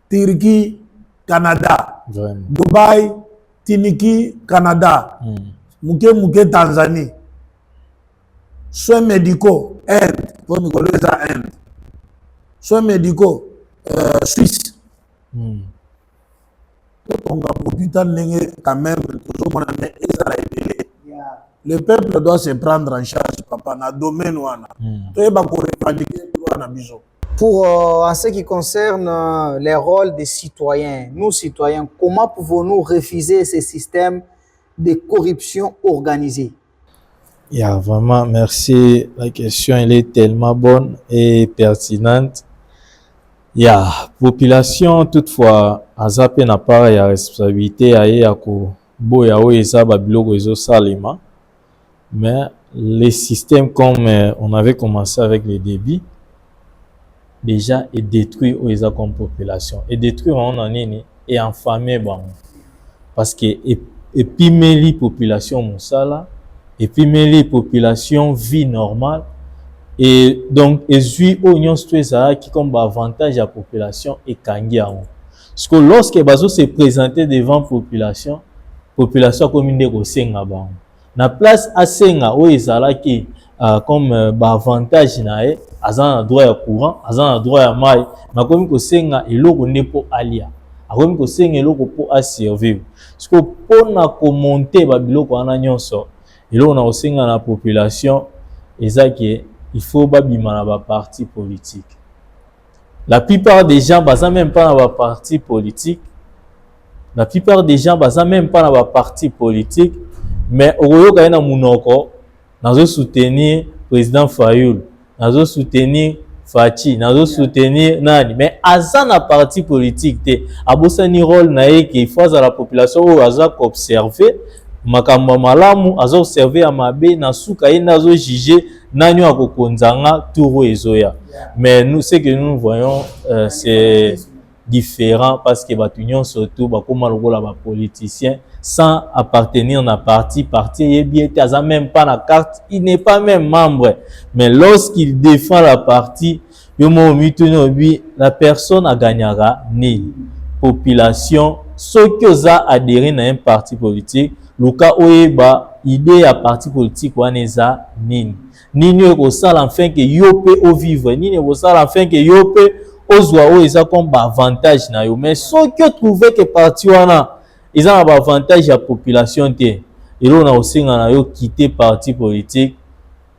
[SPEAKER 3] Turquie, Canada.
[SPEAKER 2] Vraiment.
[SPEAKER 3] Dubaï, Tiniki, Canada. Mouké, Tanzanie. Soins médicaux, Inde. Pour nous connaître ça, Inde. Soins médicaux, Suisse. Donc, quand même, le peuple doit se prendre en charge, papa, dans le domaine où
[SPEAKER 5] Pour en ce qui concerne les rôles des citoyens, nous citoyens, comment pouvons-nous refuser ce système de corruption organisée?
[SPEAKER 2] Vraiment, merci. La question, elle est tellement bonne et pertinente. Population, toutefois, Azapé n'a pas la responsabilité à mais les systèmes, comme on avait commencé avec les débits, déjà est détruit comme population. Et détruit on en est et enfamé parce que et puis les population monsala et puis les population vie normale et donc ezui oignon ça qui comme avantage à population et kangi parce que lorsque bazo se présenter devant population comme une kosenga bango na place asenga o ezala ki comme avantage na e azana droit ya courant azana droit ya mai na komi kosenga eloko nepo alia akomi kosenga eloko po a survivre parce que pona ko monter ba biloko ana nyonso eloko na kosenga na population ezaki il faut babima na ba parti politique. La plupart des gens baza même pas dans ba parti politique. La plupart des gens baza même pas dans ba parti politique. Mais oyo ka na munoko nazo soutenir président Fayoul, nazo soutenir Fachi, nazo soutenir nani, mais aza na parti politique te abosa ni rôle na ye ki faut à la population ou aza observer makambo malamu aza observer ya mabe na suka ye nazo juger nani wa kokonzanga touro ezoya. Mais nous ce que nous voyons c'est différent parce que batunion surtout bakoma lokola ba politiciens sans appartenir à parti est bien t'as même pas la carte, il n'est pas même membre, mais lorsqu'il défend la partie la personne a gagnera ni population ceux qui ont adhéré à un parti politique le cas oeba idée à parti politique waneza nini ko sala enfin que yope au vivre nini ko sala enfin que yope ozwa o eza comme avantage na yo mais ceux qui trouvé que parti wana ils ont un avantage à la population te et là on a aussi na yo quitter parti politique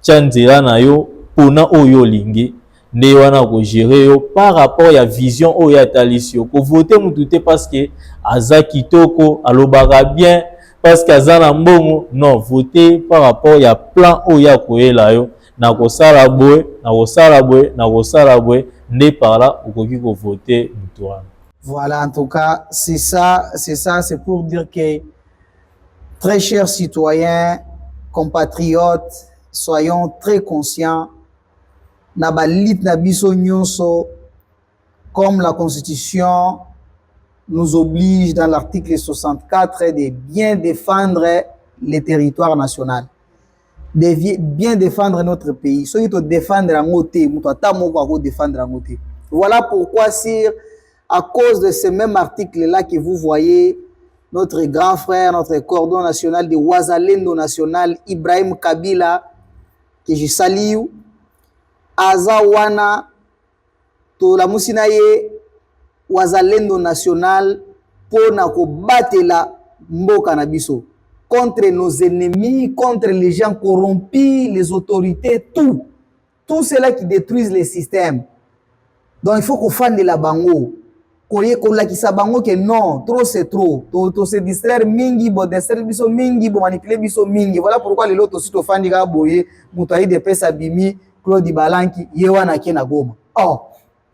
[SPEAKER 2] tchanzela na yo pona oyo lingi nde wana ko gérer yo par rapport à vision oyo ya talisio ko voter mutu te parce que aza kitoko alobaka bien parce que aza na mbongo non voter par rapport à plan oyo ya koyela yo na ko sala boy na ko sala boy na ko sala boy nde par là okoki ko voter mutu wana.
[SPEAKER 5] Voilà, en tout cas, c'est c'est pour dire que, très chers citoyens, compatriotes, soyons très conscients, nabalit nabiso nyonso, comme la Constitution nous oblige dans l'article 64 de bien défendre les territoires nationaux, de bien défendre notre pays. Ceux qui défendre en côté, défendre en côté. Voilà pourquoi, sire, à cause de ce même article-là que vous voyez, notre grand frère, notre cordon national de Wazalendo National, Ibrahim Kabila, que je salue, Azawana, Tola Musinaye, Wazalendo National, pour nako batela mboka na biso, contre nos ennemis, contre les gens corrompus, les autorités, tout cela qui détruisent les systèmes. Donc il faut qu'on fasse de la bango. Kolakisa bango que non, trop c'est trop. To se distraire mingi, bo distraire biso mingi, bo manipuler biso mingi. Voilà pourquoi les lotos sito fandi ga boye, mutayi de pesa bimi, Claude Balanki, yewana kena goma. Oh,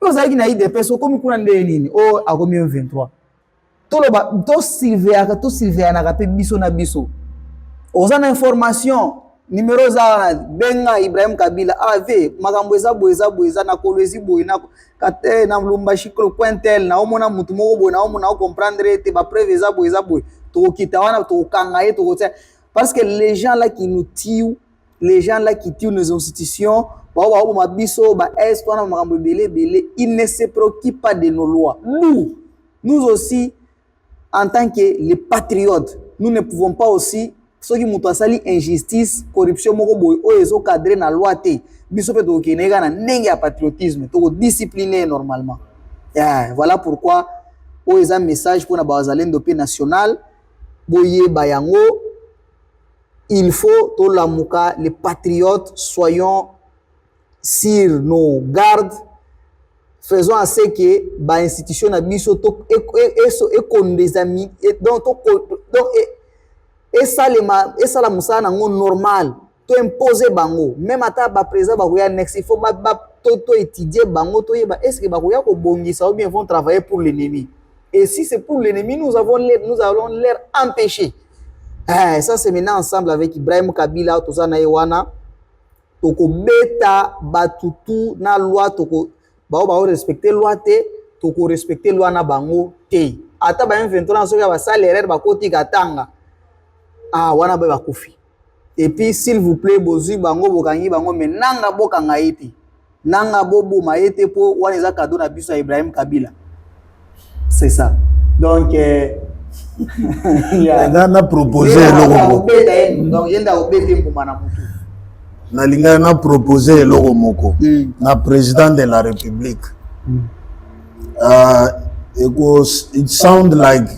[SPEAKER 5] nous avons na de pesa comme kuna nde nini? Oh, akomi 23. To silver na rape biso na biso. Ozana information numéro za benga Ibrahim Kabila ave makambo eza boeza na kolwezi boye na kate na Lumbashi Pointel na omona mutu moko boye na omona comprendre te ba preuve eza boye to kita wana to kanga ye to parce que les gens là qui nous tuent, les gens là qui tuent nos institutions ba mabiso ba est wana makambo belé ils ne se préoccupent pas de nos lois. Nous nous aussi, en tant que les patriotes, nous ne pouvons pas aussi, ceux qui ont fait injustice, corruption, ils ont cadré dans la loi. Ils ont fait un patriotisme, ils sont disciplinés normalement. Voilà pourquoi ils ont un message pour la paix nationale. Il faut, les patriotes, soyons sur nos gardes. Faisons à ce que l'institution a mis sur des amis et ça la moussa normal to imposer bango même ata ba président ba koya next il faut to étudier bango to est-ce que ba koya ko bongisa ou bien vont travailler pour l'ennemi, et si c'est pour l'ennemi nous allons l'air empêcher. Ça c'est maintenant ensemble avec Ibrahim Kabila to za na yewana to ko beta batutu na loi to ko ba respecter loi te to ko respecter loi na bango te ata ba 23 so ya ba salaire ba koti katanga wana ba kufi. Et puis s'il vous plaît bozu bango bokangi bango mais nanga bokanga ete nanga bobo maete po wana za cadeau na biso Ibrahim Kabila, c'est ça. Donc
[SPEAKER 3] na proposer eloko
[SPEAKER 5] donc yenda obete mbumana mutu
[SPEAKER 3] na linga na proposer eloko moko na président de la République. It sound like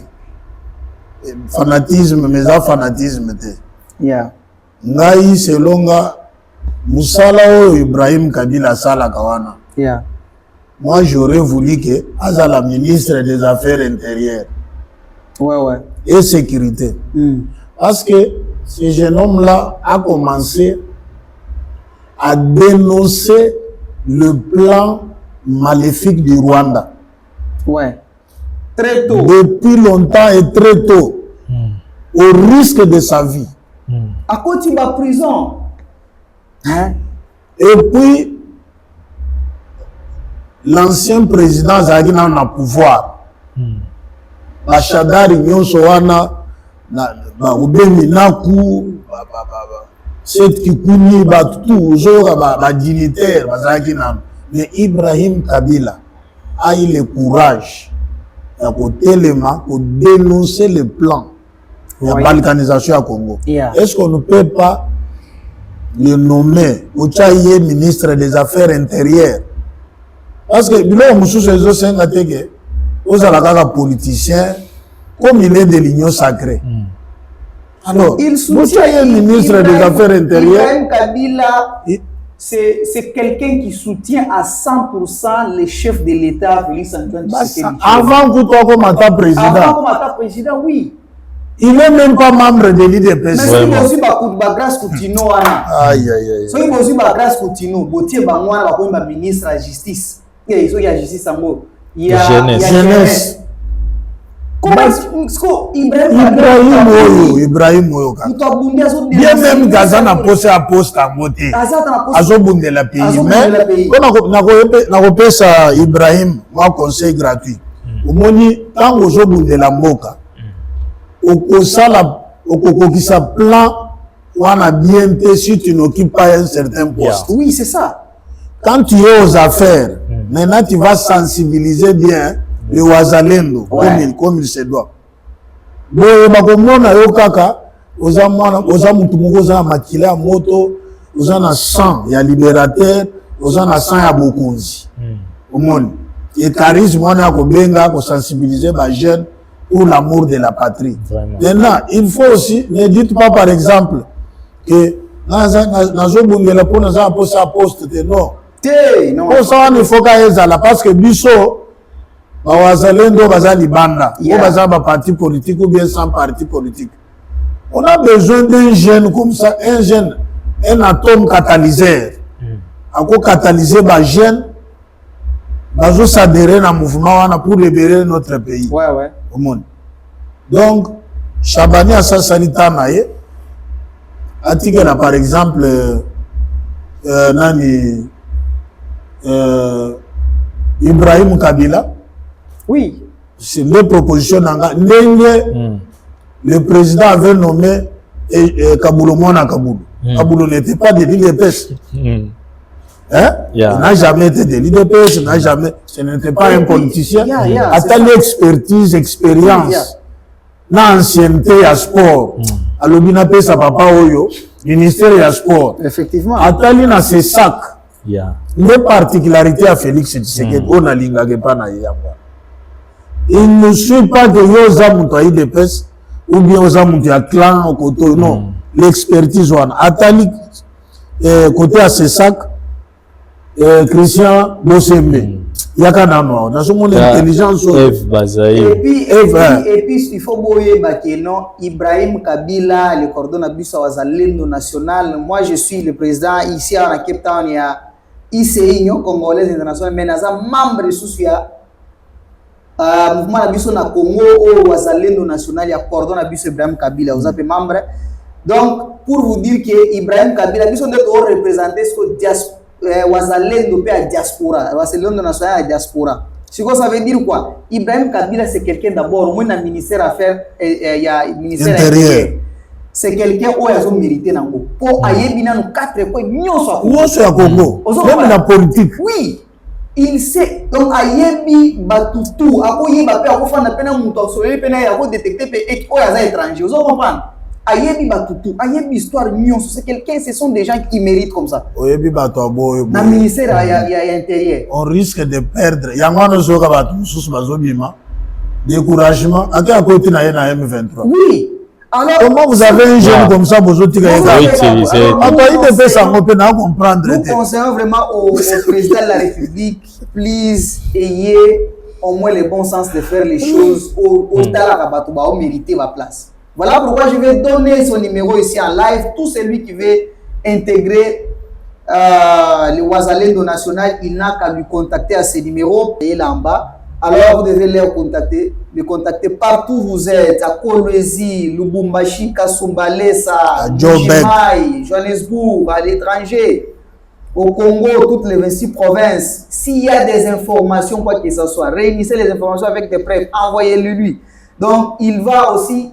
[SPEAKER 3] fanatisme, mais ça fanatisme te. Ngai selonga musala o Ibrahim Kabila sala kawana. Moi j'aurais voulu que azala ministre des Affaires intérieures. Et sécurité. Parce que ce jeune homme-là a commencé à dénoncer le plan maléfique du Rwanda.
[SPEAKER 5] Très tôt.
[SPEAKER 3] Depuis longtemps et très tôt. Au risque de sa vie.
[SPEAKER 5] À côté de la prison.
[SPEAKER 3] Et puis, l'ancien président Zagina a pouvoir. Bachadari nyonso wana na ubemi naku cette kikuni ba tout zora ba dignitaire bazakina. Mais Ibrahim Kabila a eu le courage de dénoncer le plan de la balkanisation à Congo. Est-ce qu'on ne peut pas le nommer au Tchaïe ministre des Affaires intérieures? Parce que aux alakaka politiciens, comme il est de l'Union sacrée. Alors,
[SPEAKER 5] il soutient
[SPEAKER 3] le ministre des Affaires intérieures.
[SPEAKER 5] Ibrahim Kabila, c'est quelqu'un qui soutient à 100% le chef de l'État, Félix Antoine Tshisekedi.
[SPEAKER 3] Avant que toi comme état président.
[SPEAKER 5] Avant comme état président, oui.
[SPEAKER 3] Il n'est même pas membre de l'IDPS.
[SPEAKER 5] Mais si vous avez grâce Koutino, si vous avez grâce Koutino, vous avez un ministre de la justice. Il y a la justice en mot. Il y a jeunesse. Comment
[SPEAKER 3] Ibrahim Oyo. Bien même Gaza n'a posé à poste à côté. Azobunde la pays. Mais on a fait ça Ibrahim, moi conseil gratuit. Au moins, quand on a la moka, au ça plan, on a bien été si tu n'occupes pas un certain poste.
[SPEAKER 5] Oui, c'est ça.
[SPEAKER 3] Quand tu es aux affaires, maintenant tu vas sensibiliser bien le Wazalendo comme il se doit. Bon, bakomona yo kaka, oza mutu moko oza makila moto, oza na sang ya libérateur, oza na sang ya bokonzi. Omoni. Et charisme on a ko benga ko sensibiliser ba jeunes pour l'amour de la patrie. Maintenant, il faut aussi, ne dites pas par exemple que nazo bungela pour naza posa poste de non. Pour ça, il faut qu'il y ait parce que Bisso, Wazalendo, Bazali Banda, ou Bazaba parti politique ou bien sans parti politique. On a besoin d'un jeune comme ça, un jeune, un atome catalyseur. À quoi catalyser les jeunes, bazo s'adhérer à un mouvement pour libérer notre pays. Au monde. Donc, Chabani a sa salita naïe. Atikela par exemple, Nani. Ibrahim Kabila.
[SPEAKER 5] Oui.
[SPEAKER 3] C'est deux propositions. Le président avait nommé Kaboulou Mona Kaboulou. Kaboulou n'était pas de l'IDPS. Hein?
[SPEAKER 2] Yeah.
[SPEAKER 3] Il n'a jamais été de l'IDPS, ce n'était pas un politicien.
[SPEAKER 5] Yeah,
[SPEAKER 3] A telle expertise, expérience, na ancienneté à sport. Alobi na pesa papa oyo, ministère à sport.
[SPEAKER 5] Effectivement.
[SPEAKER 3] A tali na ses sacs.
[SPEAKER 2] Yeah.
[SPEAKER 3] Les particularités à Félix Tshisekedi, on a l'ingage pas na yamba. Il ne suit pas que yoza muto IDPS ou bien yoza muto ya clan au côté, non. L'expertise on a tali côté à ses sacs. Christian Bosembe, Yakana Noir, dans son intelligence.
[SPEAKER 5] Et puis, il faut boyer Bakeno, Ibrahim Kabila, le coordonnateur à Wazalendo national. Moi, je suis le président ici à Cape Town, il y a ICI, Union Congolaise Internationale, mais il y a membre de Sousia, mouvement Nabiso na Congo, au Wazalendo national, il y a coordonnateur Ibrahim Kabila, vous avez membre. Donc, pour vous dire que Ibrahim Kabila, Nabiso doit représenter ce diaspora. Wazalendo pe à diaspora, Wazalendo national à diaspora. Ce que ça veut dire quoi? Ibrahim Kabila c'est quelqu'un d'abord, moi dans ministère affaires il y a ministère intérieur. C'est quelqu'un où ils ont mérité nango. Pour ayebina no 4 points nyonso
[SPEAKER 3] à Congo. Même la politique.
[SPEAKER 5] Oui. Il sait donc ayebi batutu, akoye ba pe akofana pena muto asoleli pena ya ko détecter pe et o ya étranger. Vous comprenez? Ayebi batutu, ayebi histoire nyonso, c'est quelqu'un, ce sont des gens qui méritent comme ça.
[SPEAKER 3] Oyebi batuabo.
[SPEAKER 5] Dans le ministère intérieur.
[SPEAKER 3] On risque de perdre. Yangano soka batu sous bazobima. Découragement. À quel côté na M23?
[SPEAKER 5] Oui. Alors,
[SPEAKER 3] comment vous avez un jeune comme ça, vous autres
[SPEAKER 5] nous conseillons vraiment au président de la République, please, ayez au moins le bon sens de faire les choses au Talarabatouba, au mériter ma place. Voilà pourquoi je vais donner son numéro ici en live. Tout celui qui veut intégrer le Wazalendo national, il n'a qu'à lui contacter à ce numéro. Et là en bas. Alors vous devez les contacter partout où vous êtes. À Kolwezi, Lubumbashi, Kasumbalesa, Djimai, Johannesburg, à l'étranger, au Congo, toutes les 26 provinces. S'il y a des informations, quoi que ce soit, réunissez les informations avec des preuves, envoyez-le lui. Donc il va aussi.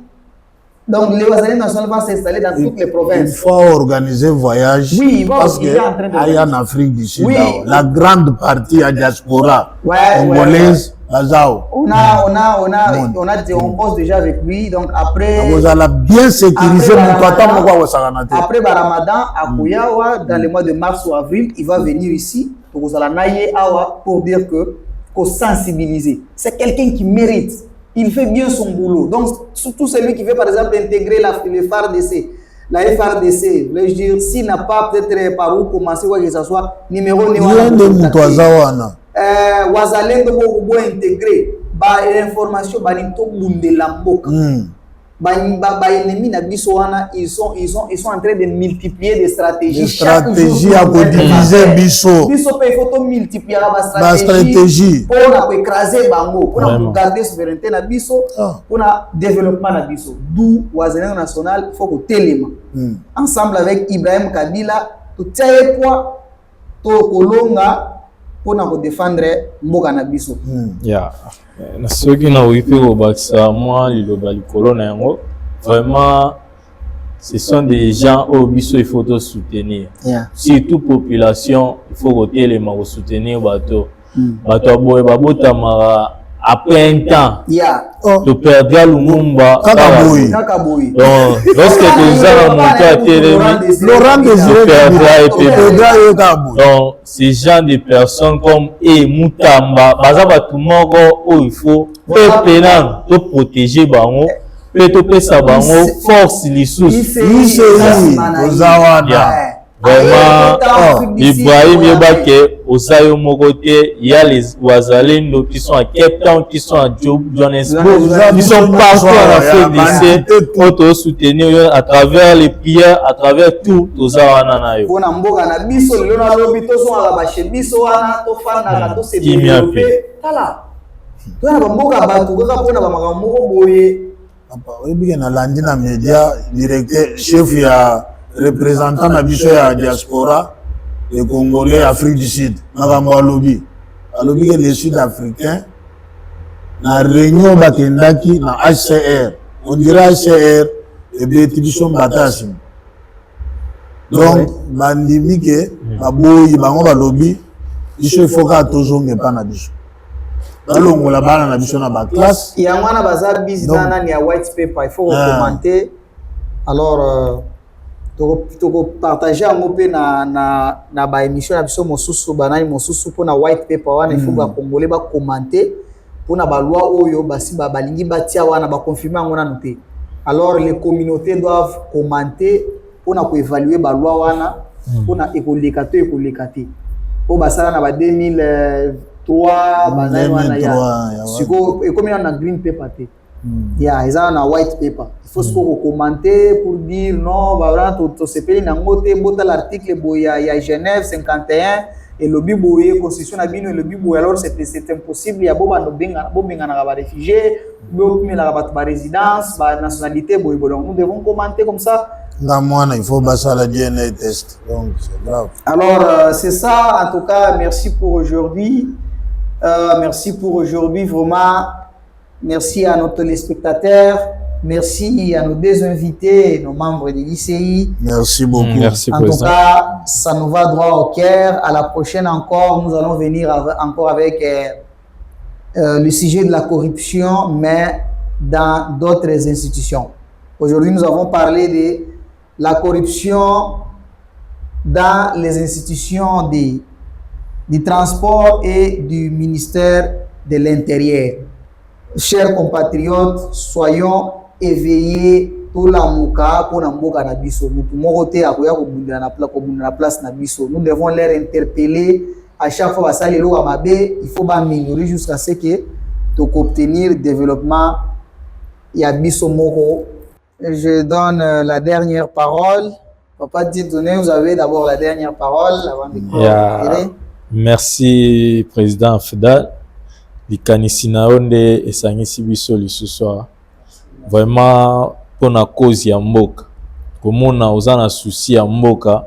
[SPEAKER 5] Donc, les Wazalendo national vont s'installer dans toutes les provinces.
[SPEAKER 3] Il faut organiser un voyage.
[SPEAKER 5] Oui, il va
[SPEAKER 3] parce qu'il y a en Afrique du Sud, la grande partie à diaspora congolaise,
[SPEAKER 5] on bosse déjà avec lui. Donc, après.
[SPEAKER 3] Vous allez bien sécuriser
[SPEAKER 5] après Ramadan, à Kouyawa, dans le mois de mars ou avril, il va venir ici pour dire qu'on sensibiliser. C'est quelqu'un qui mérite. Il fait bien son boulot. Donc, surtout celui qui veut, par exemple, intégrer le FARDC. La FARDC, je veux dire, s'il n'a pas peut-être par où commencer, quoi que ce soit, numéro Wazalendo pour intégrer l'information, ils sont en train de multiplier des stratégies.
[SPEAKER 3] Des stratégies à diviser Bisso.
[SPEAKER 5] Bisso peut faut multiplier la stratégie pour écraser Bango, pour garder la souveraineté na Bisso, pour le développement na Bisso. D'où Wazalendo national, il faut que téléma. Ensemble avec Ibrahim Kabila, tout ça est quoi? Tout Kolonga pour défendre Mboka na Bisso.
[SPEAKER 2] Yeah. Ceux qui n'ont pas au Baksa, moi, le colonne, vraiment, ce sont des gens au Bisso, il faut te soutenir.
[SPEAKER 5] Yeah.
[SPEAKER 2] Surtout population, il faut voter les mains soutenir bateau. Bateau boy, babota après un temps, tu perdras Lumumba. Donc, lorsque tu as monté à Télémi, tu perdras. Donc, ces gens de personnes comme Moutamba, il faut te protéger, force les sources. Vraiment, Ibrahim Yebake, Osayo Mogote, il y a les Wazalendo qui sont à Cape Town, qui sont à Johannesburg, qui sont partout en Afrique du Sud, pour soutenir à travers les prières, à travers tout, tout ça.
[SPEAKER 3] Représentant na biso ya diaspora les Congolais Afrique du Sud na lobby que les Sud-Africains na réunion bakendaki na HCR on dirait HCR et bétition batasi Donc, bandimi ke baboyi bango balobi biso il faut ka tozonge pa na biso. Balongola bana na biso na ba classe.
[SPEAKER 5] Il y a un bazar business na ni a white paper, il faut commenter. Alors toko partager en pe na ba émission na biso mosusu banani mosusu pour na white paper wana il faut ba congolais ba commenter pour na ba loi oyo basi ba balingi batia wana ba confirmer ngona noté. Alors les communautés doivent commenter pour na ko évaluer ba loi wana pour na écolikaté au basala na ba 2003 banani wana ya siko et comme na green paper te. Yeah, ils ont un white paper. Il faut se commenter pour dire non, bah tout ce pays n'a pas l'article il y a Genève 51 et le bibo est constitution na bino et le bibo alors c'est impossible. Il y a beaucoup de réfugiés, beaucoup de résidence, de nationalité. Donc nous devons commenter comme ça.
[SPEAKER 3] Il faut passer la DNA test. Donc c'est grave.
[SPEAKER 5] Alors c'est ça. En tout cas, merci pour aujourd'hui. Merci pour aujourd'hui vraiment. Merci à nos téléspectateurs, merci à nos deux invités, nos membres de l'ICI.
[SPEAKER 3] Merci beaucoup.
[SPEAKER 2] Merci,
[SPEAKER 5] en tout cas, ça nous va droit au cœur. À la prochaine encore, nous allons venir encore avec le sujet de la corruption, mais dans d'autres institutions. Aujourd'hui, nous avons parlé de la corruption dans les institutions du transport et du ministère de l'Intérieur. Chers compatriotes, soyons éveillés tout la mouka pour n'amboka na biso. Nous devons les interpeller à chaque fois il faut améliorer jusqu'à ce que pour obtenir le développement ya biso moko. Je donne la dernière parole. Papa Dieudonné, vous avez d'abord la dernière parole avant de
[SPEAKER 2] Merci président Fedal. Likanisi na onde esangisi biso lisusu vraiment pour na cause ya mboka komona oza na souci ya mboka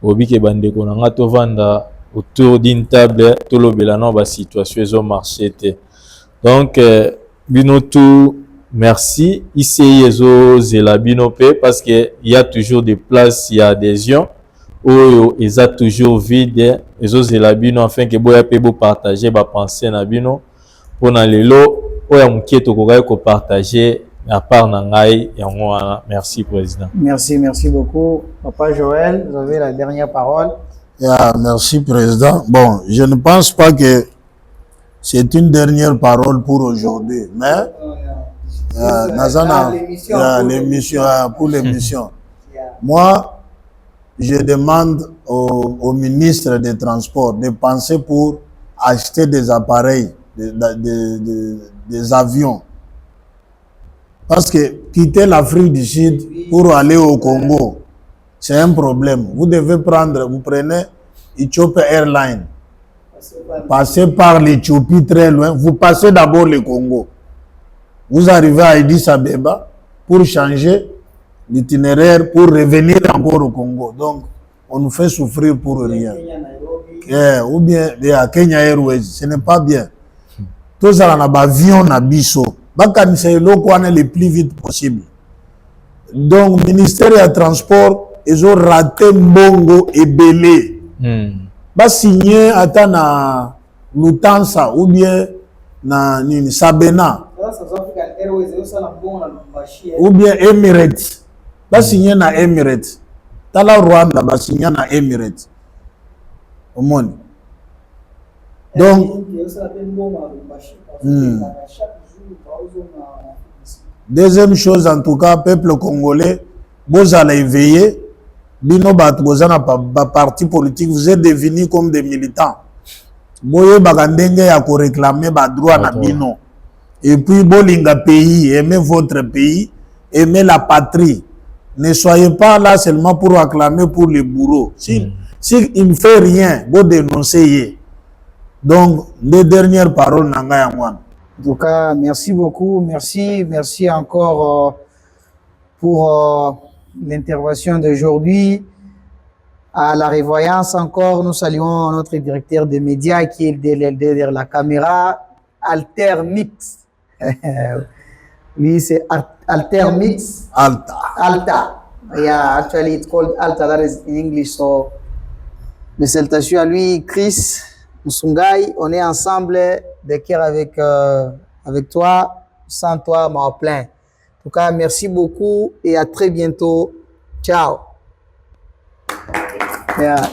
[SPEAKER 2] obike bandeko na nga tovanda autour d'une table tolobela na ba situation ezo marché te donc bino tout merci ici ezo zela bino pe parce que il y a toujours des places il y a adhésion oyo eza toujours vide ezo zela bino afin que boya pe bo partager ba pensée na bino. Pour lelo oya muketo ko partager à part nangai yango. Merci président.
[SPEAKER 5] Merci beaucoup Papa Joël, vous avez la dernière parole.
[SPEAKER 3] Yeah, merci président. Bon, je ne pense pas que c'est une dernière parole pour aujourd'hui, mais pour l'émission. Moi, je demande au ministre des Transports de penser pour acheter des appareils des avions. Parce que quitter l'Afrique du Sud pour aller au Congo, c'est un problème. Vous prenez Ethiopia Airlines, passez par l'Éthiopie très loin, vous passez d'abord le Congo. Vous arrivez à Addis Abeba pour changer l'itinéraire pour revenir encore au Congo. Donc, on nous fait souffrir pour rien. Ou bien à Kenya Airways, ce n'est pas bien. Tout ça, on a avion na biso. C'est le plus vite possible. Donc, ministère du Transport, ils ont raté Mbongo et Belé. Ba signé à na Lufthansa ou bien na Sabena. Ou bien Emirates. Ba signé na Emirates. Tala Rwanda ba signé na Emirates. Au monde. Donc, deuxième chose, en tout cas, peuple congolais, vous allez éveiller, bino bat bozana parti politique, vous êtes devenus comme des militants. Boye bagandenge ya ko réclamer ba droit na bino. Et puis bolinga pays, aimez votre pays, aimez la patrie. Ne soyez pas là seulement pour acclamer pour les bourreaux. Si il ne fait rien, vous dénoncez. Donc, les dernières paroles nanga yangwan.
[SPEAKER 5] En tout cas, merci beaucoup. Merci encore pour l'intervention d'aujourd'hui. À la revoyance encore, nous saluons notre directeur de médias qui est derrière la caméra, Altermix. Lui, c'est Altermix.
[SPEAKER 3] Alta.
[SPEAKER 5] Yeah, actually it's called altar, that is in English. So, mes salutations à lui, Chris Musungai. On est ensemble de cœur avec toi. Sans toi, m'en plein. En tout cas, merci beaucoup et à très bientôt. Ciao. Yeah.